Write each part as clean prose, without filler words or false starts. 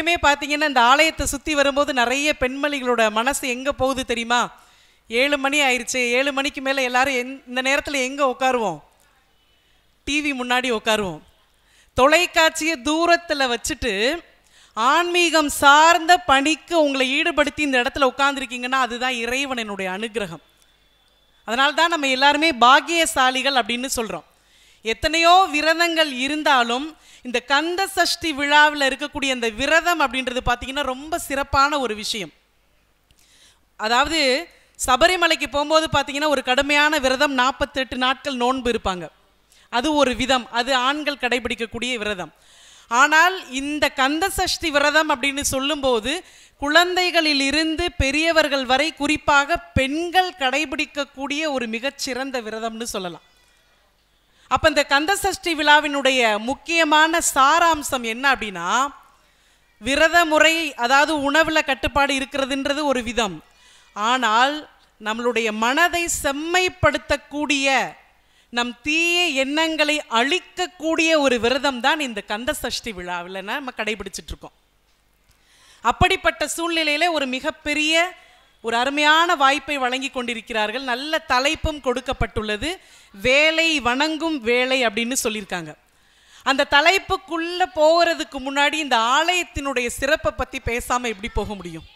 எப்பயுமே பார்த்தீங்கன்னா இந்த ஆலயத்தை சுற்றி வரும்போது நிறைய பெண்மணிகளோட மனசு எங்கே போகுது தெரியுமா? 7 மணி ஆயிடுச்சு, 7 மணிக்கு மேலே எல்லாரும் இந்த நேரத்தில் எங்கே உட்காருவோம்? டிவி முன்னாடி உட்காருவோம். தொலைக்காட்சியை தூரத்தில் வச்சுட்டு ஆன்மீகம் சார்ந்த பணிக்கு உங்களை ஈடுபடுத்தி இந்த இடத்துல உட்கார்ந்துருக்கீங்கன்னா அதுதான் இறைவனுடைய அனுகிரகம். அதனால தான் நம்ம எல்லாருமே பாக்கியசாலிகள் அப்படின்னு சொல்கிறோம். எத்தனையோ விரதங்கள் இருந்தாலும் இந்த கந்த சஷ்டி விழாவில் இருக்கக்கூடிய அந்த விரதம் அப்படின்றது பார்த்தீங்கன்னா ரொம்ப சிறப்பான ஒரு விஷயம். அதாவது சபரிமலைக்கு போகும்போது பார்த்தீங்கன்னா ஒரு கடுமையான விரதம் 48 நாட்கள் நோன்பு இருப்பாங்க. அது ஒரு விதம், அது ஆண்கள் கடைபிடிக்கக்கூடிய விரதம். ஆனால் இந்த கந்த சஷ்டி விரதம் அப்படின்னு சொல்லும்போது குழந்தைகளில் இருந்து பெரியவர்கள் வரை குறிப்பாக பெண்கள் கடைபிடிக்கக்கூடிய ஒரு மிகச்சிறந்த விரதம்னு சொல்லலாம். அப்போ இந்த கந்த சஷ்டி விழாவினுடைய முக்கியமான சாராம்சம் என்ன அப்படின்னா, விரத முறை, அதாவது உணவில் கட்டுப்பாடு இருக்கிறதுன்றது ஒரு விதம். ஆனால் நம்மளுடைய மனதை செம்மைப்படுத்தக்கூடிய, நம் தீய எண்ணங்களை அழிக்கக்கூடிய ஒரு விரதம் தான் இந்த கந்த சஷ்டி விழாவில் நம்ம கடைபிடிச்சிட்டு இருக்கோம். அப்படிப்பட்ட சூழ்நிலையில ஒரு மிகப்பெரிய ஒரு அருமையான வாய்ப்பை வழங்கி கொண்டிருக்கிறார்கள். நல்ல தலைப்பும் கொடுக்கப்பட்டுள்ளது, வேலை வணங்கும் வேலை அப்படின்னு சொல்லியிருக்காங்க. அந்த தலைப்புக்குள்ள போகிறதுக்கு முன்னாடி இந்த ஆலயத்தினுடைய சிறப்பை பற்றி பேசாமல் எப்படி போக முடியும்?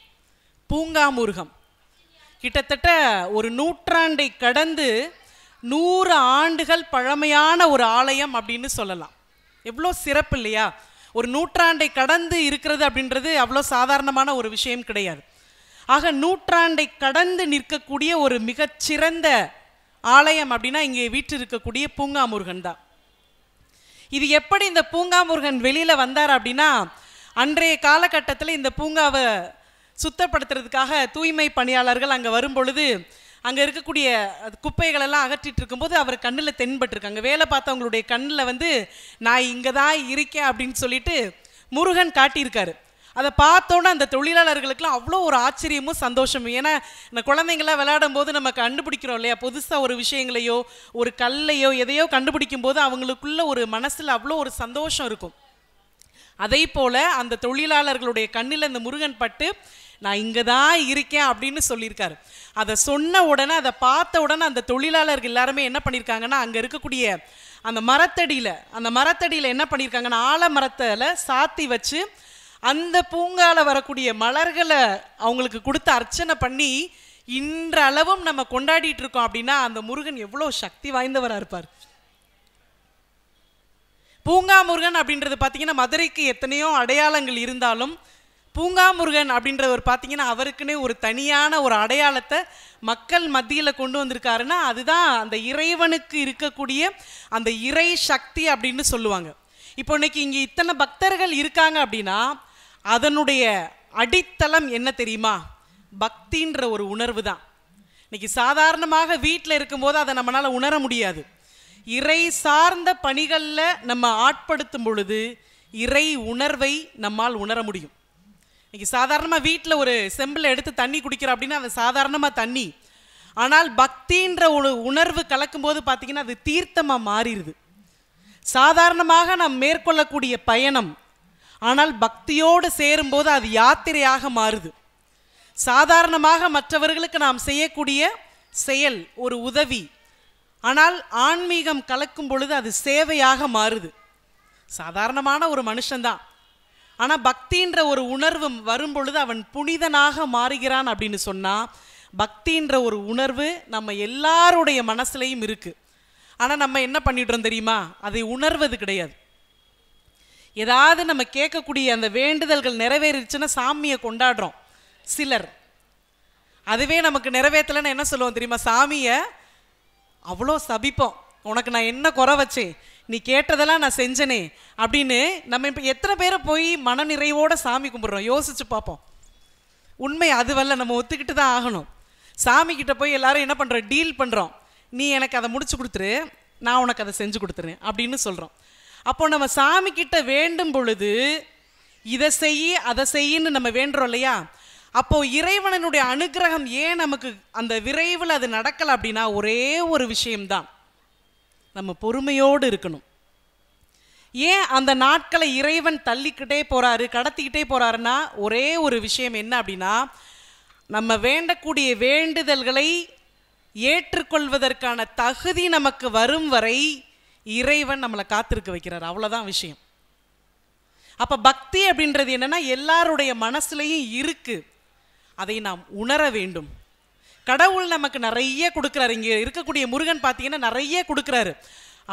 பூங்காமுருகம் கிட்டத்தட்ட ஒரு நூற்றாண்டை கடந்து 100 ஆண்டுகள் பழமையான ஒரு ஆலயம் அப்படின்னு சொல்லலாம். எவ்வளோ சிறப்பு இல்லையா? ஒரு நூற்றாண்டை கடந்து இருக்கிறது அப்படின்றது அவ்வளோ சாதாரணமான ஒரு விஷயம் கிடையாது. ஆக நூற்றாண்டை கடந்து நிற்கக்கூடிய ஒரு மிகச்சிறந்த ஆலயம் அப்படின்னா இங்கே வீட்டில் இருக்கக்கூடிய பூங்காமுருகன் தான். இது எப்படி இந்த பூங்காமுருகன் வெளியில் வந்தார் அப்படின்னா, அன்றைய காலகட்டத்தில் இந்த பூங்காவை சுத்தப்படுத்துறதுக்காக தூய்மை பணியாளர்கள் அங்கே வரும் பொழுது அங்கே இருக்கக்கூடிய குப்பைகளெல்லாம் அகற்றிட்டு இருக்கும்போது அவர் கண்ணில் தென்பட்டிருக்காங்க. வேலை பார்த்தவங்களுடைய கண்ணில் நான் இங்கே தான் இருக்கேன் அப்படின்னு சொல்லிட்டு முருகன் காட்டியிருக்காரு. அதை பார்த்தோன்னே அந்த தொழிலாளர்களுக்கெல்லாம் அவ்வளோ ஒரு ஆச்சரியமும் சந்தோஷமும். ஏன்னா இந்த குழந்தைங்களாம் விளையாடும் போது நம்ம கண்டுபிடிக்கிறோம் இல்லையா, புதுசாக ஒரு விஷயங்களையோ ஒரு கல்லையோ எதையோ கண்டுபிடிக்கும் போது அவங்களுக்குள்ள ஒரு மனசில் அவ்வளோ ஒரு சந்தோஷம் இருக்கும். அதே போல் அந்த தொழிலாளர்களுடைய கண்ணில் இந்த முருகன் பட்டு நான் இங்கே தான் இருக்கேன் அப்படின்னு சொல்லியிருக்காரு. அதை சொன்ன உடனே, அதை பார்த்த உடனே அந்த தொழிலாளர்கள் எல்லாருமே என்ன பண்ணியிருக்காங்கன்னா, அங்கே இருக்கக்கூடிய அந்த மரத்தடியில் என்ன பண்ணியிருக்காங்கன்னா, ஆலமரத்தில் சாத்தி வச்சு அந்த பூங்கால வரக்கூடிய மலர்களை அவங்களுக்கு கொடுத்து அர்ச்சனை பண்ணி இன்றளவும் நம்ம கொண்டாடிட்டு இருக்கோம். அப்படின்னா அந்த முருகன் எவ்வளோ சக்தி வாய்ந்தவராக இருப்பார். பூங்காமுருகன் அப்படின்றது பார்த்தீங்கன்னா மதுரைக்கு எத்தனையோ அடையாளங்கள் இருந்தாலும் பூங்காமுருகன் அப்படின்றவர் பார்த்தீங்கன்னா அவருக்குன்னே ஒரு தனியான ஒரு அடையாளத்தை மக்கள் மத்தியில் கொண்டு வந்திருக்காருன்னா அதுதான் அந்த இறைவனுக்கு இருக்கக்கூடிய அந்த இறை சக்தி அப்படின்னு சொல்லுவாங்க. இப்போ இன்னைக்கு இங்கே இத்தனை பக்தர்கள் இருக்காங்க அப்படின்னா அதனுடைய அடித்தளம் என்ன தெரியுமா? பக்தின்ற ஒரு உணர்வு தான். இன்னைக்கு சாதாரணமாக வீட்டில் இருக்கும்போது அதை நம்மளால் உணர முடியாது. இறை சார்ந்த பணிகளில் நம்ம ஆட்படுத்தும் பொழுது இறை உணர்வை நம்மால் உணர முடியும். இன்னைக்கு சாதாரணமாக வீட்டில் ஒரு செம்பில் எடுத்து தண்ணி குடிக்கிறோம் அப்படின்னா அது சாதாரணமாக தண்ணி. ஆனால் பக்தின்ற ஒரு உணர்வு கலக்கும்போது பார்த்தீங்கன்னா அது தீர்த்தமாக மாறிடுது. சாதாரணமாக நாம் மேற்கொள்ளக்கூடிய பயணம் ஆனால் பக்தியோடு சேரும்போது அது யாத்திரையாக மாறுது. சாதாரணமாக மற்றவர்களுக்கு நாம் செய்யக்கூடிய செயல் ஒரு உதவி, ஆனால் ஆன்மீகம் கலக்கும் பொழுது அது சேவையாக மாறுது. சாதாரணமான ஒரு மனுஷன்தான், ஆனால் பக்தின்ற ஒரு உணர்வு வரும் பொழுது அவன் புனிதனாக மாறுகிறான் அப்படின்னு சொன்னால் பக்தின்ற ஒரு உணர்வு நம்ம எல்லாருடைய மனசுலையும் இருக்குது. ஆனால் நம்ம என்ன பண்ணிடுறோம் தெரியுமா? அதை உணர்வது கிடையாது. ஏதாவது நம்ம கேட்கக்கூடிய அந்த வேண்டுதல்கள் நிறைவேறிச்சுன்னா சாமியை கொண்டாடுறோம் சிலர். அதுவே நமக்கு நிறைவேற்றலைன்னு என்ன சொல்லுவோம் தெரியுமா? சாமியை அவ்வளோ சபிப்போம். உனக்கு நான் என்ன குறை வச்சேன், நீ கேட்டதெல்லாம் நான் செஞ்சனே அப்படின்னு. நம்ம இப்போ எத்தனை பேரை போய் மனநிறைவோடு சாமி கும்பிட்றோம்? யோசிச்சு பார்ப்போம். உண்மை அதுவல்ல, நம்ம ஒத்துக்கிட்டு தான் ஆகணும். சாமிக்கிட்ட போய் எல்லாரும் என்ன பண்ணுறோம்? டீல் பண்ணுறோம். நீ எனக்கு அதை முடிச்சு கொடுத்துரு, நான் உனக்கு அதை செஞ்சு கொடுத்துறேன் அப்படின்னு சொல்கிறோம். அப்போ நம்ம சாமி கிட்ட வேண்டும் பொழுது இதை செய்யி அதை செய்யின்னு நம்ம வேண்டுறோம் இல்லையா? அப்போ இறைவனுடைய அனுகிரகம் ஏன் நமக்கு அந்த விரைவில் அது நடக்கலை அப்படின்னா ஒரே ஒரு விஷயம்தான், நம்ம பொறுமையோடு இருக்கணும். ஏன் அந்த நாட்களை இறைவன் தள்ளிக்கிட்டே போறாரு, கடத்திக்கிட்டே போறாருன்னா ஒரே ஒரு விஷயம் என்ன அப்படின்னா, நம்ம வேண்டக்கூடிய வேண்டுதல்களை ஏற்றுக்கொள்வதற்கான தகுதி நமக்கு வரும் வரை இறைவன் நம்மளை காத்திருக்க வைக்கிறார். அவ்வளோதான் விஷயம். அப்போ பக்தி அப்படின்றது என்னன்னா எல்லாருடைய மனசுலையும் இருக்கு, அதை நாம் உணர வேண்டும். கடவுள் நமக்கு நிறைய கொடுக்குறாரு. இங்கே இருக்கக்கூடிய முருகன் பார்த்தீங்கன்னா நிறைய கொடுக்குறாரு.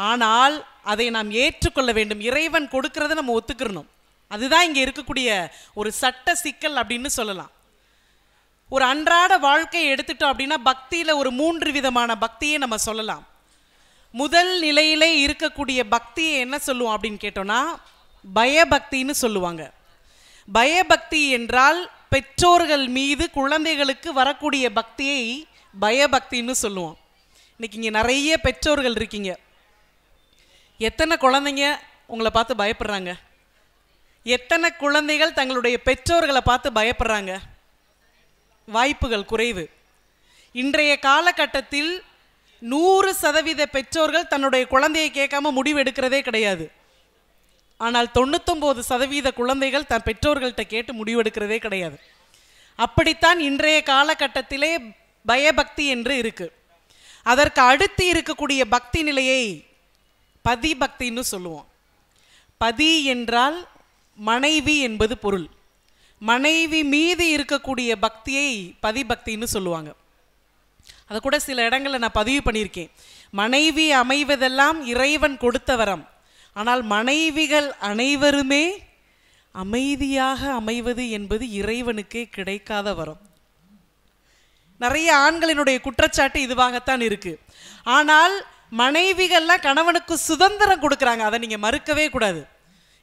ஆனால் அதை நாம் ஏற்றுக்கொள்ள வேண்டும். இறைவன் கொடுக்கறத நம்ம ஒத்துக்கிறணும். அதுதான் இங்கே இருக்கக்கூடிய ஒரு சட்ட சிக்கல் அப்படின்னு சொல்லலாம். ஒரு அன்றாட வாழ்க்கையை எடுத்துட்டோம் அப்படின்னா பக்தியில் ஒரு 3 விதமான பக்தியை நம்ம சொல்லலாம். முதல் நிலையிலே இருக்கக்கூடிய பக்தியை என்ன சொல்லுவோம் அப்படின்னு கேட்டோம்னா பயபக்தின்னு சொல்லுவாங்க. பயபக்தி என்றால் பெற்றோர்கள் மீது குழந்தைகளுக்கு வரக்கூடிய பக்தியை பயபக்தின்னு சொல்லுவோம். இன்னைக்கு இங்கே நிறைய பெற்றோர்கள் இருக்கீங்க. எத்தனை குழந்தைங்க உங்களை பார்த்து பயப்படுறாங்க? எத்தனை குழந்தைகள் தங்களுடைய பெற்றோர்களை பார்த்து பயப்படுறாங்க? வாய்ப்புகள் குறைவு. இன்றைய காலகட்டத்தில் 100% பெற்றோர்கள் தன்னுடைய குழந்தையை கேட்காம முடிவு எடுக்கிறதே கிடையாது. ஆனால் 99% குழந்தைகள் தன் பெற்றோர்கள்ட்ட கேட்டு முடிவெடுக்கிறதே கிடையாது. அப்படித்தான் இன்றைய காலகட்டத்திலே பயபக்தி என்று இருக்கு. அதற்கு அடுத்து இருக்கக்கூடிய பக்தி நிலையை பதி பக்தின்னு சொல்லுவோம். பதி என்றால் மனைவி என்பது பொருள். மனைவி மீது இருக்கக்கூடிய பக்தியை பதிபக்தின்னு சொல்லுவாங்க. அதை கூட சில இடங்களில் நான் பதிவு பண்ணியிருக்கேன். மனைவி அமைவதெல்லாம் இறைவன் கொடுத்த வரம். ஆனால் மனைவிகள் அனைவருமே அமைதியாக அமைவது என்பது இறைவனுக்கே கிடைக்காத வரம். நிறைய ஆண்களினுடைய குற்றச்சாட்டு இதுவாகத்தான் இருக்கு. ஆனால் மனைவிகள்லாம் கணவனுக்கு சுதந்திரம் கொடுக்குறாங்க. அதை நீங்கள் மறுக்கவே கூடாது.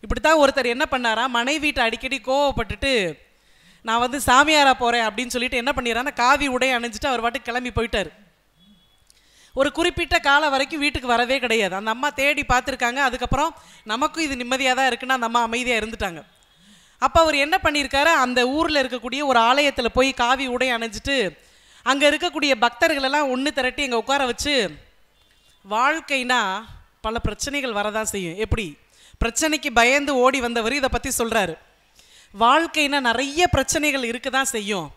இப்படித்தான் ஒருத்தர் என்ன பண்ணாரா, மனைவிட்ட அடிக்கடி கோவப்பட்டுட்டு நான் சாமியாரா போகிறேன் அப்படின்னு சொல்லிட்டு என்ன பண்ணிடுறான்னா காவி உடை அணிஞ்சிட்டு அவர் பாட்டுக்கு கிளம்பி போயிட்டார். ஒரு குறிப்பிட்ட காலம் வரைக்கும் வீட்டுக்கு வரவே கிடையாது. அந்த அம்மா தேடி பார்த்துருக்காங்க. அதுக்கப்புறம் நமக்கும் இது நிம்மதியாக தான் இருக்குன்னா அந்த அம்மா அமைதியாக இருந்துட்டாங்க. அப்போ அவர் என்ன பண்ணியிருக்காரு, அந்த ஊரில் இருக்கக்கூடிய ஒரு ஆலயத்தில் போய் காவி உடை அணிஞ்சிட்டு அங்கே இருக்கக்கூடிய பக்தர்களெல்லாம் ஒன்று திரட்டி அங்கே உட்கார வச்சு, வாழ்க்கைனா பல பிரச்சனைகள் வரதான் செய்யும். எப்படி பிரச்சனைக்கு பயந்து ஓடி வந்தவர் இதை பற்றி சொல்கிறாரு. வாழ்க்கைனா நிறைய பிரச்சனைகள் இருக்க தான் செய்யும்.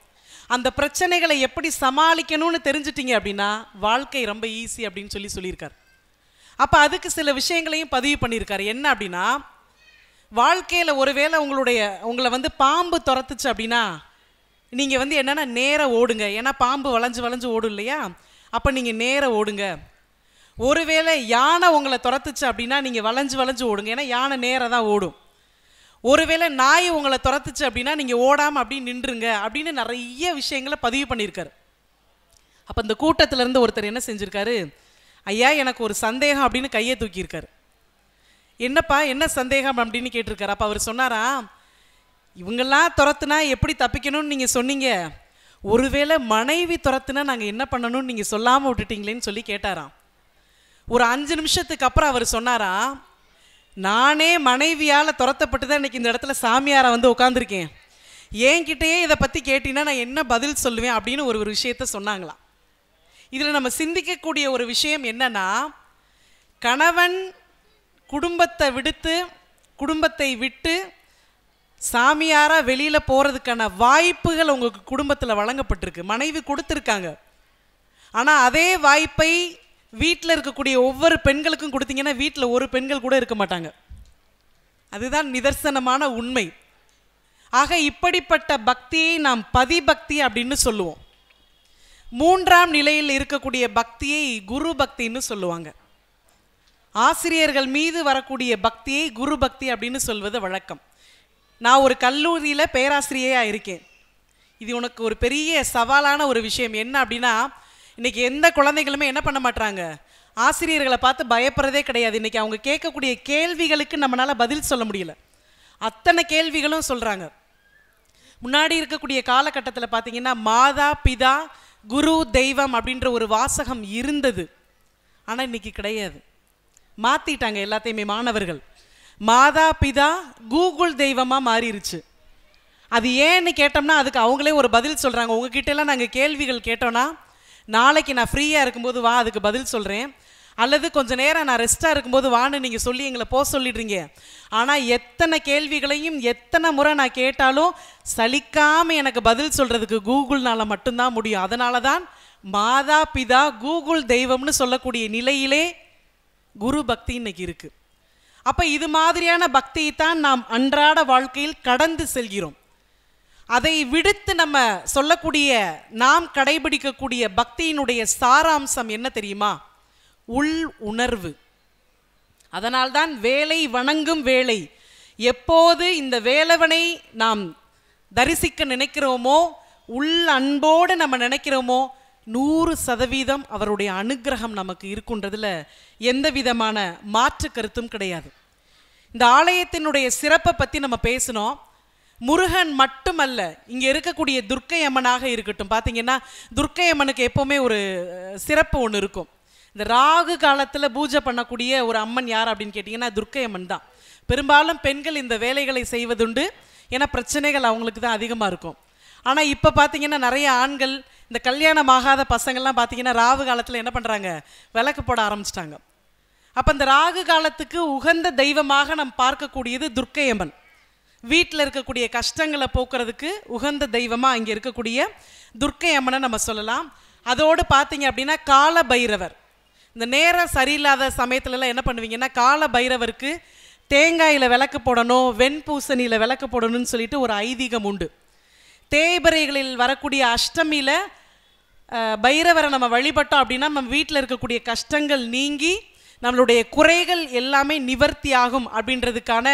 அந்த பிரச்சனைகளை எப்படி சமாளிக்கணும்னு தெரிஞ்சிட்டிங்க அப்படின்னா வாழ்க்கை ரொம்ப ஈஸி அப்படின்னு சொல்லியிருக்கார். அப்போ அதுக்கு சில விஷயங்களையும் பதிவு பண்ணியிருக்காரு. என்ன அப்படின்னா, வாழ்க்கையில் ஒருவேளை உங்களை பாம்பு துரத்துச்சு அப்படின்னா நீங்கள் என்னென்னா நேராக ஓடுங்க. ஏன்னா பாம்பு வளைஞ்சு ஓடும் இல்லையா? அப்போ நீங்கள் நேராக ஓடுங்க. ஒருவேளை யானை உங்களை துரத்துச்சு அப்படின்னா நீங்கள் வளைஞ்சு ஓடுங்க. ஏன்னா யானை நேராக தான் ஓடும். ஒருவேளை நாய் உங்களை துரத்துச்சு அப்படின்னா நீங்கள் ஓடாமல் அப்படின்னு நின்றுங்க அப்படின்னு நிறைய விஷயங்களை பதிவு பண்ணியிருக்காரு. அப்போ இந்த கூட்டத்திலேருந்து ஒருத்தர் என்ன செஞ்சுருக்காரு, ஐயா எனக்கு ஒரு சந்தேகம் அப்படின்னு கையை தூக்கியிருக்காரு. என்னப்பா என்ன சந்தேகம் அப்படின்னு கேட்டிருக்காரு. அப்போ அவர் சொன்னாரா, இவங்கெல்லாம் துரத்துனா எப்படி தப்பிக்கணும்னு நீங்கள் சொன்னீங்க, ஒருவேளை மனைவி துரத்துனா நாங்கள் என்ன பண்ணணும்னு நீங்கள் சொல்லாமல் விட்டுட்டீங்களேன்னு சொல்லி கேட்டாராம். ஒரு 5 நிமிஷத்துக்கு அப்புறம் அவர் சொன்னாரா, நானே மனைவியால் துரத்தப்பட்டு தான் இன்றைக்கி இந்த இடத்துல சாமியாரை உட்காந்துருக்கேன். என்கிட்டயே இதை பற்றி கேட்டீங்கன்னா நான் என்ன பதில் சொல்லுவேன் அப்படின்னு ஒரு விஷயத்த சொன்னாங்களாம். இதில் நம்ம சிந்திக்கக்கூடிய ஒரு விஷயம் என்னன்னா, கணவன் குடும்பத்தை விட்டு சாமியாராக வெளியில் போகிறதுக்கான வாய்ப்புகள் உங்களுக்கு குடும்பத்தில் வழங்கப்பட்டிருக்கு, மனைவி கொடுத்துருக்காங்க. ஆனால் அதே வாய்ப்பை வீட்டில் இருக்கக்கூடிய ஒவ்வொரு பெண்களுக்கும் கொடுத்தீங்கன்னா வீட்டில் ஒரு பெண்கள் கூட இருக்க மாட்டாங்க. அதுதான் நிதர்சனமான உண்மை. ஆக இப்படிப்பட்ட பக்தியை நாம் பதிபக்தி அப்படின்னு சொல்லுவோம். 3ஆம் நிலையில் இருக்கக்கூடிய பக்தியை குரு பக்தின்னு சொல்லுவாங்க. ஆசிரியர்கள் மீது வரக்கூடிய பக்தியை குரு பக்தி அப்படின்னு சொல்வது வழக்கம். நான் ஒரு கல்லூரியில் பேராசிரியராக இருக்கேன். இது உனக்கு ஒரு பெரிய சவாலான ஒரு விஷயம். என்ன அப்படின்னா, இன்றைக்கி எந்த குழந்தைகளுமே என்ன பண்ண மாட்டாங்க, ஆசிரியர்களை பார்த்து பயப்படுறதே கிடையாது. இன்றைக்கி அவங்க கேட்கக்கூடிய கேள்விகளுக்கு நம்மளால் பதில் சொல்ல முடியல. அத்தனை கேள்விகளும் சொல்கிறாங்க. முன்னாடி இருக்கக்கூடிய காலகட்டத்தில் பார்த்தீங்கன்னா மாதா பிதா குரு தெய்வம் அப்படின்ற ஒரு வாசகம் இருந்தது. ஆனால் இன்றைக்கி கிடையாது, மாற்றிட்டாங்க எல்லாத்தையுமே. மாணவர்கள் மாதா பிதா கூகுள் தெய்வமாக மாறிடுச்சு. அது ஏன்னு கேட்டோம்னா அதுக்கு அவங்களே ஒரு பதில் சொல்கிறாங்க. உங்ககிட்ட எல்லாம் நாங்கள் கேள்விகள் கேட்டோன்னா நாளைக்கு நான் ஃப்ரீயாக இருக்கும்போது வா, அதுக்கு பதில் சொல்கிறேன். அல்லது கொஞ்ச நேரம் நான் ரெஸ்ட்டாக இருக்கும்போது வான்னு நீங்கள் சொல்லி எங்களை போக சொல்லிடுறீங்க. ஆனால் எத்தனை கேள்விகளையும் எத்தனை முறை நான் கேட்டாலும் சலிக்காமல் எனக்கு பதில் சொல்கிறதுக்கு கூகுள்னால் மட்டும்தான் முடியும். அதனால தான் மாதா பிதா கூகுள் தெய்வம்னு சொல்லக்கூடிய நிலையிலே குரு பக்தி இன்னைக்கு இருக்குது. அப்போ இது மாதிரியான பக்தியை தான் நாம் அன்றாட வாழ்க்கையில் கடந்து செல்கிறோம். அதை விடுத்து நம்ம சொல்லக்கூடிய நாம் கடைபிடிக்கக்கூடிய பக்தியினுடைய சாராம்சம் என்ன தெரியுமா? உள் உணர்வு. அதனால்தான் வேலை வணங்கும் வேலை. எப்போது இந்த வேலவனை நாம் தரிசிக்க நினைக்கிறோமோ, உள் அன்போடு நம்ம நினைக்கிறோமோ 100% அவருடைய அனுகிரகம் நமக்கு இருக்குன்றதுல எந்த விதமான மாற்று கருத்தும் கிடையாது. இந்த ஆலயத்தினுடைய சிறப்பை பற்றி நம்ம பேசணும். முருகன் மட்டுமல்ல, இங்கே இருக்கக்கூடிய துர்க்கை அம்மனாக இருக்கட்டும். பார்த்தீங்கன்னா துர்க்கை அம்மனுக்கு எப்போவுமே ஒரு சிறப்பு ஒன்று இருக்கும். இந்த ராகு காலத்தில் பூஜை பண்ணக்கூடிய ஒரு அம்மன் யார் அப்படின்னு கேட்டிங்கன்னா துர்க்கை அம்மன் தான். பெரும்பாலும் பெண்கள் இந்த வேலைகளை செய்வதுண்டு. ஏன்னா பிரச்சனைகள் அவங்களுக்கு தான் அதிகமாக இருக்கும். ஆனால் இப்போ பார்த்தீங்கன்னா நிறைய ஆண்கள், இந்த கல்யாணம் ஆகாத பசங்கள்லாம் பார்த்தீங்கன்னா ராகு காலத்தில் என்ன பண்ணுறாங்க, விளக்கு போட ஆரம்பிச்சிட்டாங்க. அப்போ இந்த ராகு காலத்துக்கு உகந்த தெய்வமாக நம்ம பார்க்கக்கூடியது துர்க்கை அம்மன். வீட்டில் இருக்கக்கூடிய கஷ்டங்களை போக்குறதுக்கு உகந்த தெய்வமாக இங்கே இருக்கக்கூடிய துர்க்கை அம்மனை நம்ம சொல்லலாம். அதோடு பார்த்தீங்க அப்படின்னா கால பைரவர். இந்த நேரம் சரியில்லாத சமயத்துலலாம் என்ன பண்ணுவீங்கன்னா கால பைரவருக்கு தேங்காயில் விளக்கு போடணும், வெண்பூசணியில் விளக்கு போடணும்னு சொல்லிட்டு ஒரு ஐதீகம் உண்டு. தேய்பிறைகளில் வரக்கூடிய அஷ்டமியில் பைரவரை நம்ம வழிபட்டோம் அப்படின்னா நம்ம வீட்டில் இருக்கக்கூடிய கஷ்டங்கள் நீங்கி நம்மளுடைய குறைகள் எல்லாமே நிவர்த்தி ஆகும் அப்படின்றதுக்கான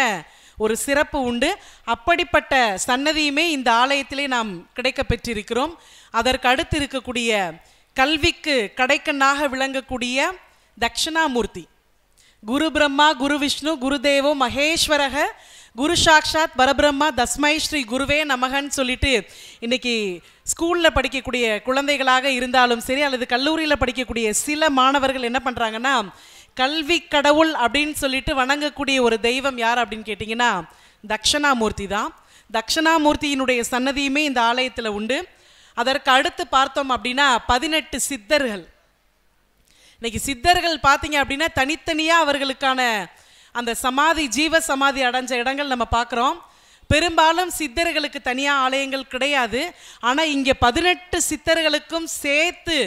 ஒரு சிறப்பு உண்டு. அப்படிப்பட்ட சன்னதியுமே இந்த ஆலயத்திலே நாம் கிடைக்க பெற்றிருக்கிறோம். அதற்கு அடுத்து இருக்கக்கூடிய கல்விக்கு கடைக்கண்ணாக விளங்கக்கூடிய தட்சிணாமூர்த்தி. குரு பிரம்மா குரு விஷ்ணு குருதேவோ மகேஸ்வரக குரு சாக்ஷாத் பரபிரம்மா தஸ்மை ஸ்ரீ குருவே நமகன்னு சொல்லிட்டு இன்னைக்கு ஸ்கூலில் படிக்கக்கூடிய குழந்தைகளாக இருந்தாலும் சரி, அல்லது கல்லூரியில் படிக்கக்கூடிய சில மாணவர்கள் என்ன பண்ணுறாங்கன்னா கல்வி கடவுள் அப்படின்னு சொல்லிட்டு வணங்கக்கூடிய ஒரு தெய்வம் யார் அப்படின்னு கேட்டிங்கன்னா தட்சிணாமூர்த்தி தான். தட்சிணாமூர்த்தியினுடைய சன்னதியுமே இந்த ஆலயத்தில் உண்டு. அதற்கு அடுத்து பார்த்தோம் அப்படின்னா 18 சித்தர்கள். இன்னைக்கு சித்தர்கள் பார்த்தீங்க அப்படின்னா தனித்தனியாக அவர்களுக்கான அந்த சமாதி, ஜீவ சமாதி அடைஞ்ச இடங்கள் நம்ம பார்க்குறோம். பெரும்பாலும் சித்தர்களுக்கு தனியாக ஆலயங்கள் கிடையாது. ஆனால் இங்கே 18 சித்தர்களுக்கும் சேர்த்து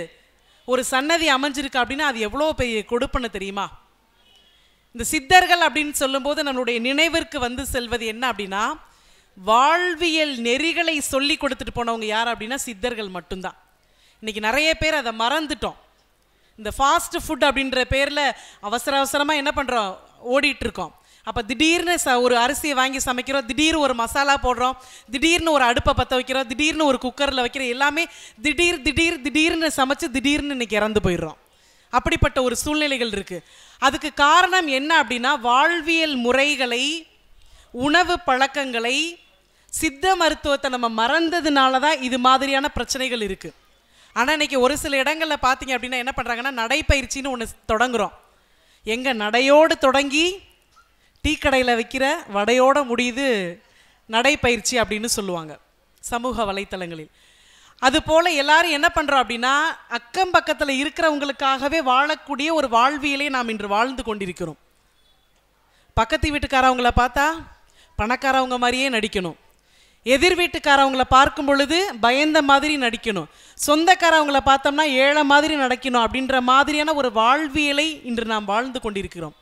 ஒரு சன்னதி அமைஞ்சிருக்கு அப்படின்னா அது எவ்வளோ பெரிய கொடுப்பனை தெரியுமா? இந்த சித்தர்கள் அப்படின்னு சொல்லும்போது நம்மளுடைய நினைவிற்கு வந்து செல்வது என்ன அப்படின்னா, வாழ்வியல் நெறிகளை சொல்லி கொடுத்துட்டு போனவங்க யார் அப்படின்னா சித்தர்கள் மட்டும்தான். இன்னைக்கு நிறைய பேர் அதை மறந்துட்டோம். இந்த ஃபாஸ்ட் ஃபுட் அப்படின்ற பேரில் அவசர அவசரமாக என்ன பண்ணுறோம், ஓடிட்டு இருக்கோம். அப்போ திடீர்னு ஒரு அரிசியை வாங்கி சமைக்கிறோம், திடீர்னு ஒரு மசாலா போடுறோம், திடீர்னு ஒரு அடுப்பை பற்ற வைக்கிறோம், திடீர்னு ஒரு குக்கரில் வைக்கிறோம். எல்லாமே திடீர்னு சமைச்சு திடீர்னு இன்னைக்கு இறந்து போயிடுறோம். அப்படிப்பட்ட ஒரு சூழ்நிலைகள் இருக்குது. அதுக்கு காரணம் என்ன அப்படின்னா வாழ்வியல் முறைகளை, உணவு பழக்கங்களை, சித்த மருத்துவத்தை நம்ம மறந்ததுனால தான் இது மாதிரியான பிரச்சனைகள் இருக்குது. ஆனால் இன்றைக்கி ஒரு சில இடங்களில் பார்த்தீங்க அப்படின்னா என்ன பண்ணுறாங்கன்னா நடைப்பயிற்சின்னு ஒன்று தொடங்குகிறோம். எங்கள் நடையோடு தொடங்கி டீ கடையில் வைக்கிற வடையோடு முடியுது நடைப்பயிற்சி அப்படின்னு சொல்லுவாங்க சமூக வலைத்தளங்களில். அதுபோல் எல்லாரும் என்ன பண்ணுறோம் அப்படின்னா அக்கம் பக்கத்தில் இருக்கிறவங்களுக்காகவே வாழக்கூடிய ஒரு வாழ்வியலே நாம் இன்று வாழ்ந்து கொண்டிருக்கிறோம். பக்கத்து வீட்டுக்காரவங்கள பார்த்தா பணக்காரவங்க மாதிரியே நடிக்கணும், எதிர் வீட்டுக்காரவங்களை பார்க்கும் பொழுது பயந்த மாதிரி நடிக்கணும், சொந்தக்காரவங்களை பார்த்தோம்னா ஏழை மாதிரி நடக்கணும் அப்படின்ற மாதிரியான ஒரு வாழ்வியலை இன்று நாம் வாழ்ந்து கொண்டிருக்கிறோம்.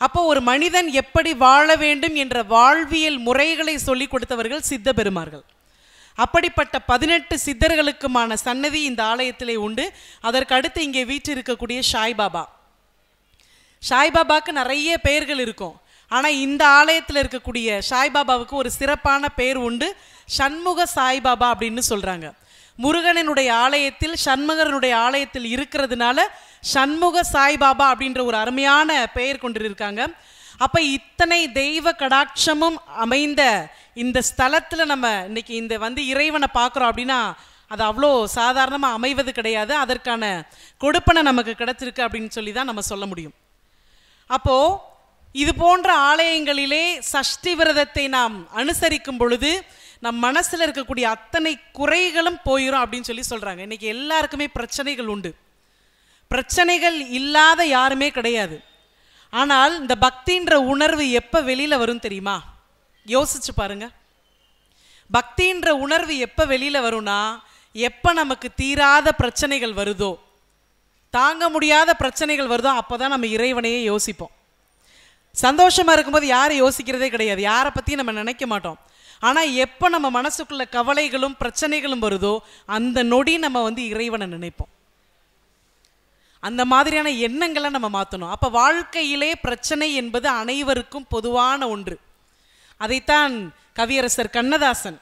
அப்போ ஒரு மனிதன் எப்படி வாழ வேண்டும் என்ற வாழ்வியல் முறைகளை சொல்லி கொடுத்தவர்கள் சித்த பெருமார்கள். அப்படிப்பட்ட 18 சித்தர்களுக்குமான சன்னதி இந்த ஆலயத்திலே உண்டு. அதற்கு அடுத்து இங்கே வீட்டில் இருக்கக்கூடிய சாய்பாபா. சாய்பாபாவுக்கு நிறைய பெயர்கள் இருக்கும். ஆனால் இந்த ஆலயத்தில் இருக்கக்கூடிய சாய்பாபாவுக்கு ஒரு சிறப்பான பெயர் உண்டு. சண்முக சாய்பாபா அப்படின்னு சொல்கிறாங்க. முருகனினுடைய ஆலயத்தில் சண்முகனுடைய ஆலயத்தில் இருக்கிறதுனால சண்முக சாய்பாபா அப்படின்ற ஒரு அருமையான பெயர் கொண்டிருக்காங்க. அப்போ இத்தனை தெய்வ கடாட்சமும் அமைந்த இந்த ஸ்தலத்தில் நம்ம இன்னைக்கு இந்த இறைவனை பார்க்குறோம் அப்படின்னா அது அவ்வளோ சாதாரணமாக அமைவது கிடையாது. அதற்கான கொடுப்பனை நமக்கு கிடைச்சிருக்கு அப்படின்னு சொல்லி தான் நம்ம சொல்ல முடியும். அப்போது இது போன்ற ஆலயங்களிலே சஷ்டி விரதத்தை நாம் அனுசரிக்கும் பொழுது நம் மனசில் இருக்கக்கூடிய அத்தனை குறைகளும் போயிடும் அப்படின்னு சொல்லி சொல்கிறாங்க. இன்றைக்கி எல்லாருக்குமே பிரச்சனைகள் உண்டு. பிரச்சனைகள் இல்லாத யாருமே கிடையாது. ஆனால் இந்த பக்தின்ற உணர்வு எப்போ வெளியில் வரும் தெரியுமா? யோசிச்சு பாருங்க. பக்தின்ற உணர்வு எப்போ வெளியில் வரும்னா, எப்போ நமக்கு தீராத பிரச்சனைகள் வருதோ, தாங்க முடியாத பிரச்சனைகள் வருதோ, அப்போ தான் நம்ம இறைவனையே யோசிப்போம். சந்தோஷமாக இருக்கும்போது யாரும் யோசிக்கிறதே கிடையாது, யாரை பற்றியும் நம்ம நினைக்க மாட்டோம். ஆனால் எப்போ நம்ம மனசுக்குள்ள கவலைகளும் பிரச்சனைகளும் வருதோ, அந்த நொடி நம்ம இறைவனை நினைப்போம். அந்த மாதிரியான எண்ணங்களை நம்ம மாற்றணும். அப்போ வாழ்க்கையிலே பிரச்சனை என்பது அனைவருக்கும் பொதுவான ஒன்று. அதைத்தான் கவியரசர் கண்ணதாசன்,